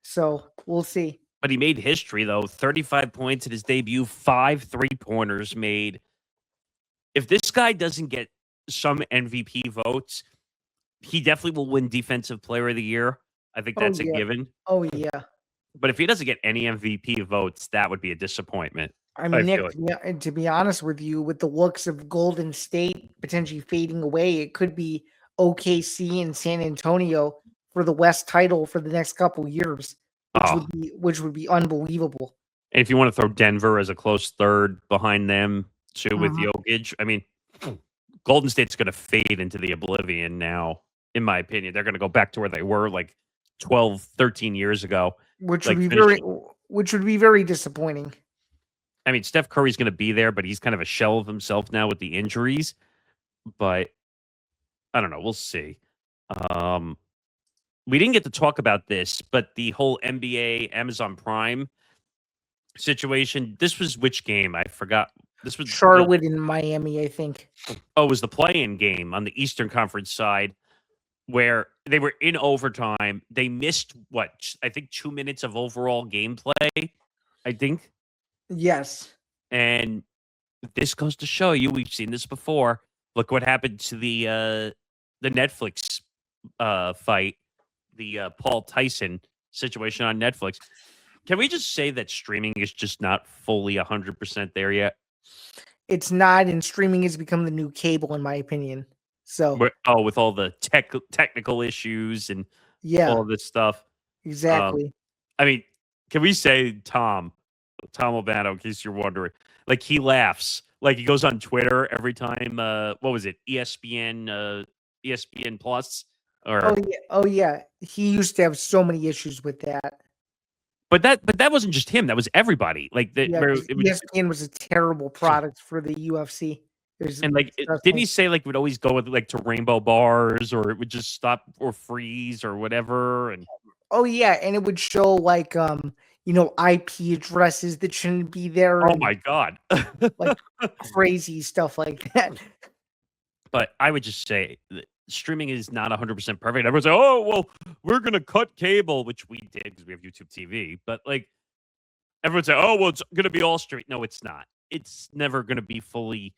So we'll see.
But he made history, though. 35 points in his debut, 5 3-pointers made. If this guy doesn't get some MVP votes, he definitely will win Defensive Player of the Year. I think that's a given.
Oh, yeah.
But if he doesn't get any MVP votes, that would be a disappointment.
I mean, Nick, to be honest with you, with the looks of Golden State potentially fading away, it could be OKC and San Antonio for the West title for the next couple years, which would be unbelievable.
And if you want to throw Denver as a close third behind them, too, with Jokic, I mean, Golden State's going to fade into the oblivion now. in my opinion. They're going to go back to where they were like 12, 13 years ago.
which would
Like
be
finishing.
very disappointing.
I mean, Steph Curry's going to be there, but he's kind of a shell of himself now with the injuries. But I don't know. We'll see. We didn't get to talk about this, but the whole NBA Amazon Prime situation. This was which game? I forgot. This was
Charlotte and Miami, I think.
it was the play-in game on the Eastern Conference side where they were in overtime. They missed I think 2 minutes of overall gameplay. I think.
Yes.
And this goes to show you, we've seen this before. Look what happened to the Netflix fight, the Paul Tyson situation on Netflix. Can we just say that streaming is just not fully 100% there yet?
It's not, and streaming has become the new cable, in my opinion. So,
with all the technical issues and
yeah,
all this stuff.
exactly.
I mean, can we say Tom Albano, in case you're wondering, like he laughs, like he goes on Twitter every time. What was it? ESPN Plus, or
Oh yeah. He used to have so many issues with that.
but that wasn't just him. That was everybody. Like that,
Yeah,
where
'cause
it was,
ESPN was a terrible product for the UFC. It was
and like, didn't he say like it would always go with like to rainbow bars, or it would just stop or freeze or whatever? And
Oh yeah, and it would show like IP addresses that shouldn't be there
oh
and
my god.
like crazy stuff like that.
But I would just say that streaming is not 100% perfect. Everyone's like, oh, well, we're going to cut cable, which we did because we have YouTube TV. But like, everyone's like, oh, well, it's going to be all streaming. No, it's not. It's never going to be fully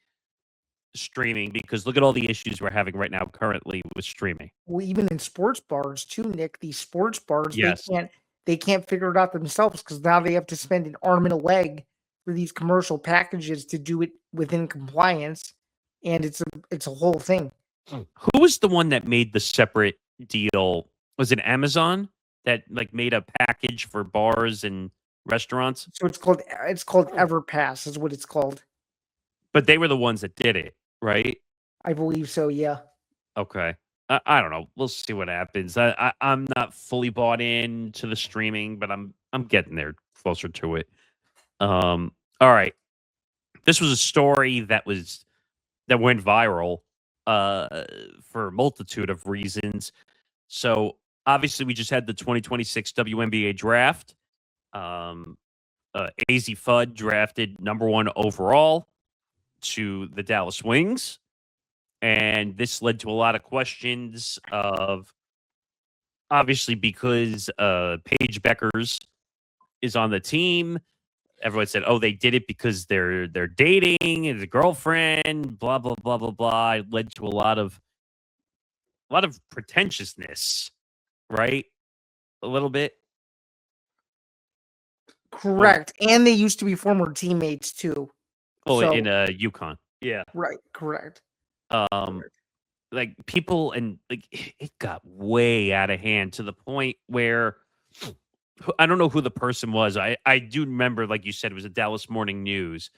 streaming because look at all the issues we're having right now currently with streaming.
Well, even in sports bars too, Nick, these sports bars
Yes.
they can't figure it out themselves because now they have to spend an arm and a leg for these commercial packages to do it within compliance, and it's a whole thing.
Who was the one that made the separate deal? Was it Amazon that like made a package for bars and restaurants?
So it's called EverPass is what it's called.
But they were the ones that did it, right?
I believe so. Yeah.
Okay. I don't know. We'll see what happens. I'm not fully bought in to the streaming, but I'm getting there closer to it. All right. This was a story that went viral for a multitude of reasons. So obviously we just had the 2026 WNBA draft. Azzi Fudd drafted number 1 overall to the Dallas Wings. And this led to a lot of questions of obviously because Paige Beckers is on the team. Everyone said, "Oh, they did it because they're dating and the girlfriend." Blah blah blah blah blah. It led to a lot of pretentiousness, right? A little bit.
Correct. And they used to be former teammates too.
Well,
So-
in UConn, yeah.
Right. Correct.
Like people and like it got way out of hand to the point where I don't know who the person was. I do remember, like you said, it was a Dallas Morning News,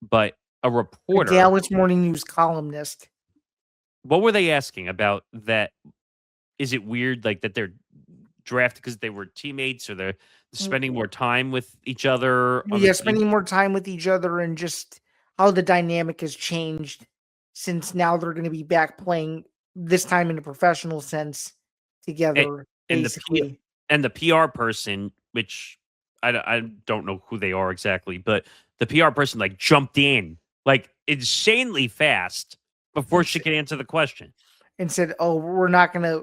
but a
A
reporter.
Dallas Morning News columnist.
What were they asking about that? Is it weird like that they're drafted because they were teammates or they're spending more time with each other? On the
Yeah,
team?
spending more time with each other and just how the dynamic has changed since now they're going to be back playing this time in a professional sense together,
and
basically.
the PR person, which I don't know who they are exactly, but the PR person like jumped in like insanely fast before she could answer the question.
And said, "Oh, we're not gonna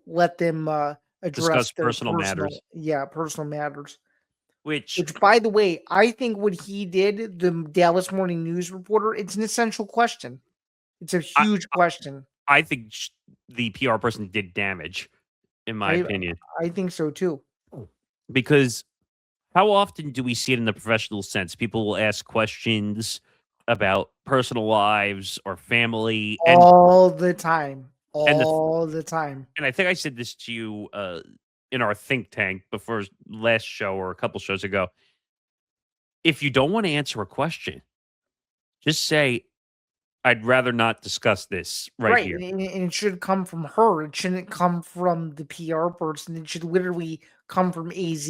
let them address
Discuss
their
personal matters.
Yeah, personal matters."
Which
Which, by the way, I think what he did, the Dallas Morning News reporter, it's an essential question. It's a huge question.
I think the PR person did damage, in my opinion,
I think so too.
because how often do we see it in the professional sense? People will ask questions about personal lives or family, and
All the time.
and the
All the time.
and I think I said this to you in our think tank before last show or a couple shows ago. If you don't want to answer a question, just say, I'd rather not discuss this right
Right,
here.
and it should come from her. It shouldn't come from the PR person. It should literally come from AZ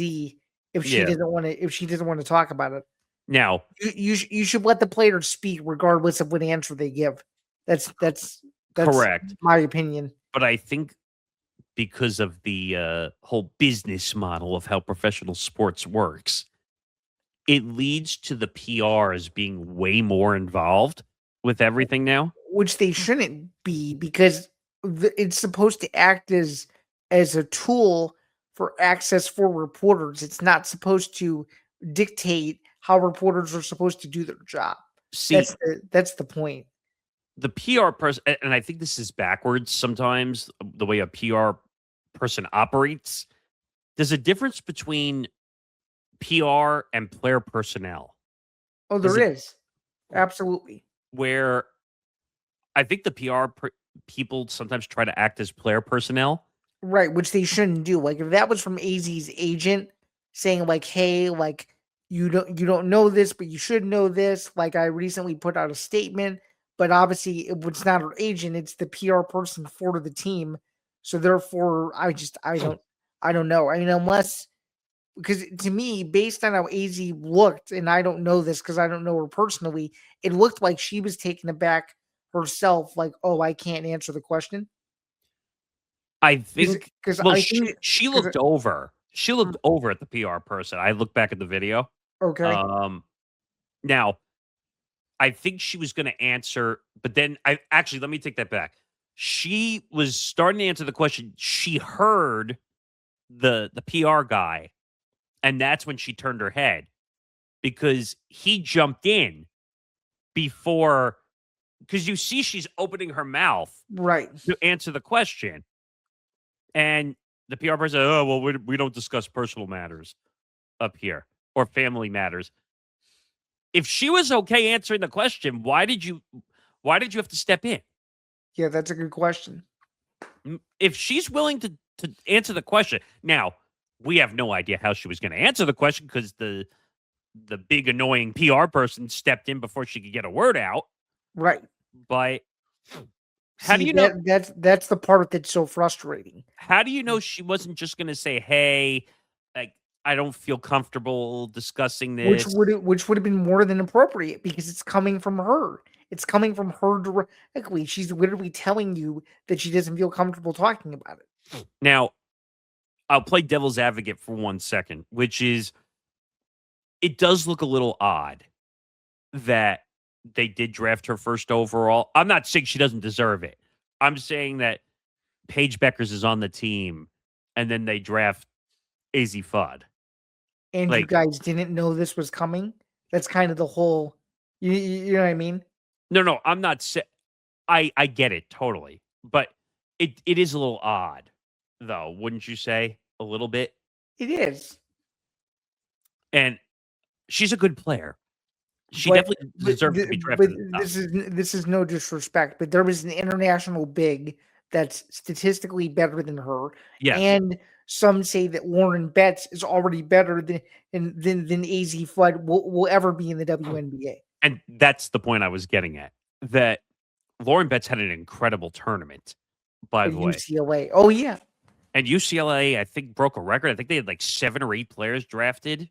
if she
Yeah.
doesn't want to. If she doesn't want to talk about it,
Now,
you should let the players speak regardless of what answer they give. That's
correct.
my opinion.
But I think because of the whole business model of how professional sports works, it leads to the PRs being way more involved with everything now.
Which they shouldn't be because it's supposed to act as a tool for access for reporters. It's not supposed to dictate how reporters are supposed to do their job.
See,
That's the point.
the PR person, and I think this is backwards sometimes, the way a PR person operates. There's a difference between PR and player personnel.
Oh,
There's
there
a
is. Absolutely.
where I think the people sometimes try to act as player personnel.
Right, which they shouldn't do. Like if that was from AZ's agent saying like, "Hey, like you don't know this, but you should know this." Like I recently put out a statement, but obviously it's not her agent; it's the PR person for the team. So therefore, I don't know. I mean, unless because to me, based on how AZ looked, and I don't know this because I don't know her personally, it looked like she was taken aback herself. Like, oh, I can't answer the question
I think
because
well,
I think
she
because
looked over. She looked over at the PR person. I looked back at the video.
okay.
Um, Now I think she was gonna answer, but then I actually let me take that back. She was starting to answer the question. She heard the PR guy, and that's when she turned her head because he jumped in before because you see she's opening her mouth
Right.
to answer the question. And the PR person said, "Oh, well, we don't discuss personal matters up here or family matters." If she was okay answering the question, why did you have to step in?
Yeah, that's a good question.
If she's willing to answer the question. Now, we have no idea how she was going to answer the question because the big annoying PR person stepped in before she could get a word out.
Right.
But how do
See,
you know
that's the part that's so frustrating.
how do you know she wasn't just going to say, "Hey, like I don't feel comfortable discussing this."
Which would have been more than appropriate because it's coming from her. It's coming from her directly. She's literally telling you that she doesn't feel comfortable talking about it.
Now, I'll play devil's advocate for 1 second, which is it does look a little odd that they did draft her first overall. I'm not saying she doesn't deserve it. I'm saying that Paige Beckers is on the team and then they draft AZ Fudd.
And you
Like,
guys didn't know this was coming. That's kind of the whole. You know what I mean?
no, I'm not saying I get it totally. But it is a little odd, though, wouldn't you say? A little bit.
It is.
And she's a good player. She
But
definitely deserves to be
but
drafted at the top.
this is no disrespect, but there was an international big that's statistically better than her,
Yes.
and some say that Lauren Betts is already better than AZ Flood will ever be in the WNBA.
And that's the point I was getting at. That Lauren Betts had an incredible tournament, by
At
the way.
UCLA. Oh yeah,
And UCLA, I think, broke a record. I think they had like 7 or 8 players drafted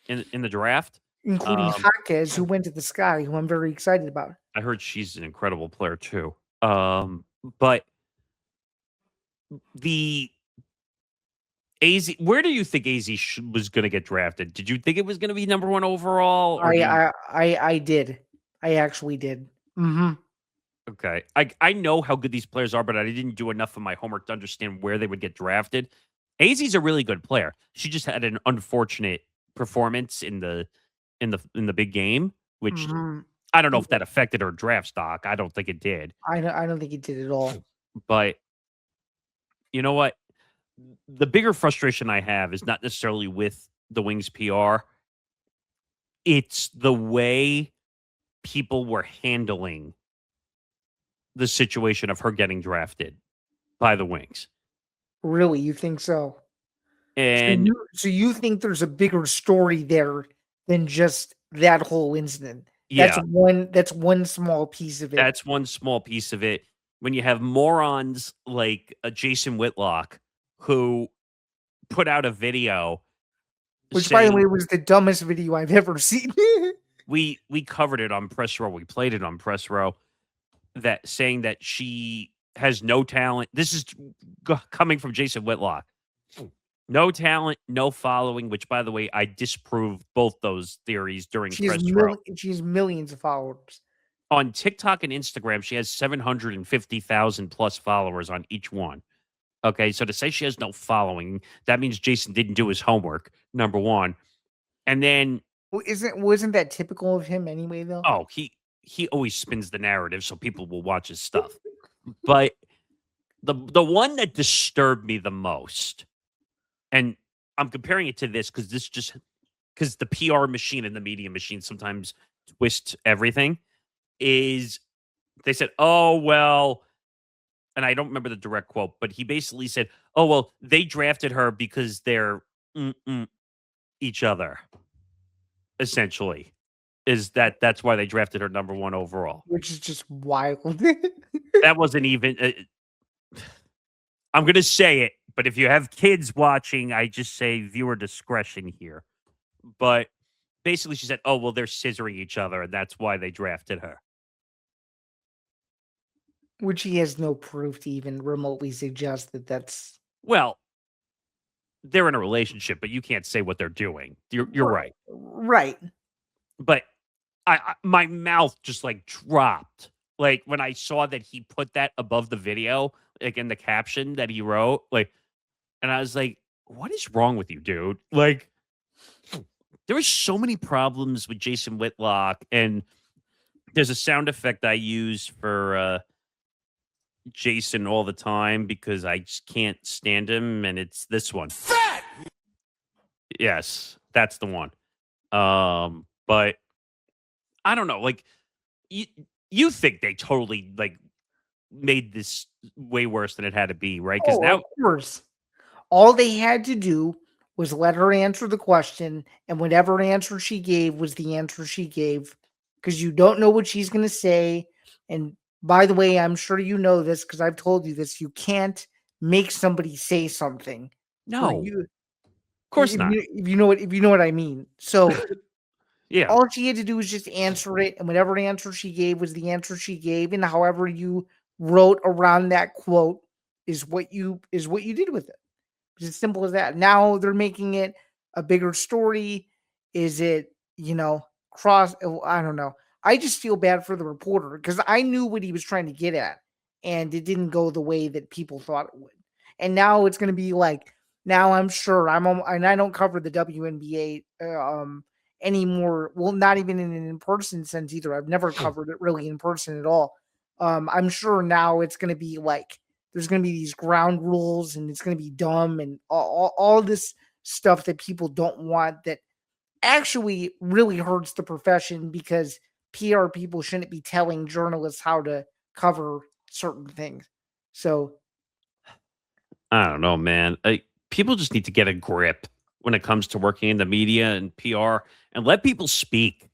in the draft.
including
Um,
Jaquez, who went to the sky, who I'm very excited about.
I heard she's an incredible player too. But the AZ, where do you think AZ was going to get drafted? Did you think it was going to be number 1 overall, or do you?
I did. I actually did. Hmm.
Okay, I know how good these players are, but I didn't do enough of my homework to understand where they would get drafted. AZ's a really good player. She just had an unfortunate performance in the big game, which
Hmm.
I don't know if that affected her draft stock. I don't think it did.
I don't think he did at all.
But you know what? The bigger frustration I have is not necessarily with the Wings PR. It's the way people were handling the situation of her getting drafted by the Wings.
Really, you think so?
And
So you think there's a bigger story there than just that whole incident?
Yeah,
That's one small piece of it.
that's one small piece of it. When you have morons like Jason Whitlock who put out a video
Which, by the
saying
way, was the dumbest video I've ever seen.
we covered it on press row. We played it on press row. That saying that she has no talent. This is coming from Jason Whitlock. No talent, no following. Which, by the way, I disprove both those theories during press row.
She has millions of followers.
On TikTok and Instagram, she has 750,000 plus followers on each one. Okay, so to say she has no following, that means Jason didn't do his homework. Number one, and then
Well, wasn't that typical of him anyway, though?
oh, he always spins the narrative so people will watch his stuff. But the one that disturbed me the most, and I'm comparing it to this because the PR machine and the media machine sometimes twist everything, is they said, "Oh, well," and I don't remember the direct quote, but he basically said, "Oh, well, they drafted her because they're each other." Essentially, that's why they drafted her number 1 overall.
Which is just wild.
That wasn't even I'm gonna say it, but if you have kids watching, I just say viewer discretion here. But basically she said, "Oh, well, they're scissoring each other, and that's why they drafted her."
Which he has no proof to even remotely suggest that that's
Well, they're in a relationship, but you can't say what they're doing. You're right.
right.
But I my mouth just, like, dropped, like, when I saw that he put that above the video, like, in the caption that he wrote, like, and I was like, "What is wrong with you, dude?" Like, there were so many problems with Jason Whitlock, and there's a sound effect I use for, Jason all the time because I just can't stand him, and it's this one.
Fat!
Yes, that's the one. But I don't know, like, you you think they totally, like, made this way worse than it had to be, right? Because
Oh,
now
of course. All they had to do was let her answer the question, and whatever answer she gave was the answer she gave, because you don't know what she's going to say. And by the way, I'm sure you know this because I've told you this. You can't make somebody say something for
no,
you
of course not.
if you know what I mean. So
Yeah,
all she had to do was just answer it, and whatever answer she gave was the answer she gave, and however you wrote around that quote is what you did with it. It's as simple as that. Now they're making it a bigger story. Is it, cross? I don't know. I just feel bad for the reporter because I knew what he was trying to get at, and it didn't go the way that people thought it would. And now it's going to be like, now I'm sure and I don't cover the WNBA anymore. Well, not even in an in-person sense either. I've never covered it really in person at all. I'm sure now it's going to be like, there's going to be these ground rules and it's going to be dumb and all this stuff that people don't want, that actually really hurts the profession, because PR people shouldn't be telling journalists how to cover certain things. So
I don't know, man. People just need to get a grip when it comes to working in the media and PR and let people speak.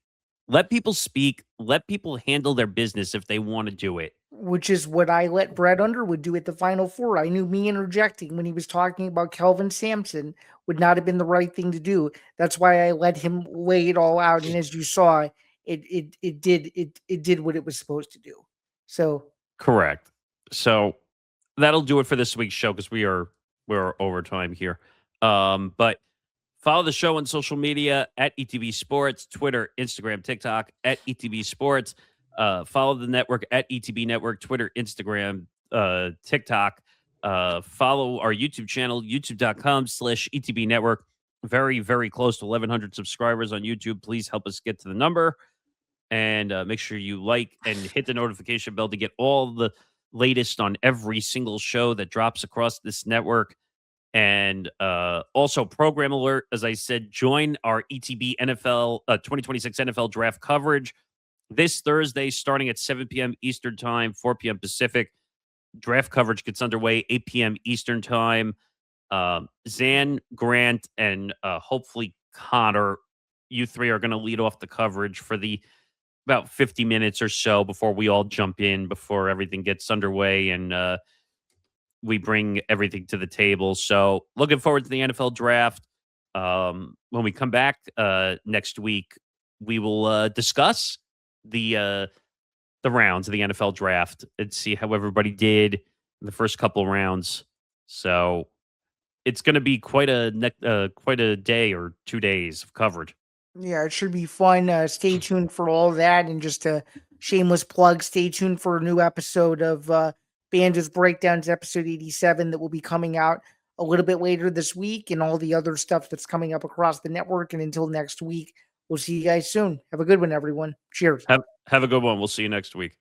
Let people speak. Let people handle their business if they want to do it.
which is what I let Brett Underwood do at the Final Four. I knew me interjecting when he was talking about Kelvin Sampson would not have been the right thing to do. That's why I let him lay it all out. And as you saw, it did what it was supposed to do. So
Correct. So that'll do it for this week's show because we're over time here. But follow the show on social media at ETB Sports, Twitter, Instagram, TikTok at ETB Sports. Follow the network at ETB Network, Twitter, Instagram, TikTok. Follow our YouTube channel, youtube.com/ETB Network. Very, very close to 1,100 subscribers on YouTube. Please help us get to the number. And make sure you like and hit the notification bell to get all the latest on every single show that drops across this network. And also, program alert, as I said, join our ETB NFL 2026 NFL draft coverage this Thursday, starting at 7 p.m. Eastern Time, 4 p.m. Pacific. Draft coverage gets underway 8 p.m. Eastern Time. Zain, Grant, and hopefully Connor, you three are going to lead off the coverage for the about 50 minutes or so before we all jump in, before everything gets underway and we bring everything to the table. So looking forward to the NFL draft. When we come back next week, we will discuss the rounds of the NFL draft and see how everybody did in the first couple rounds. So it's going to be quite a day or 2 days of coverage.
Yeah, it should be fun. Stay tuned for all that. And just a shameless plug, stay tuned for a new episode of Bando's Breakdowns, episode 87, that will be coming out a little bit later this week, and all the other stuff that's coming up across the network. And until next week, we'll see you guys soon. Have a good one, everyone. Cheers.
Have a good one. We'll see you next week.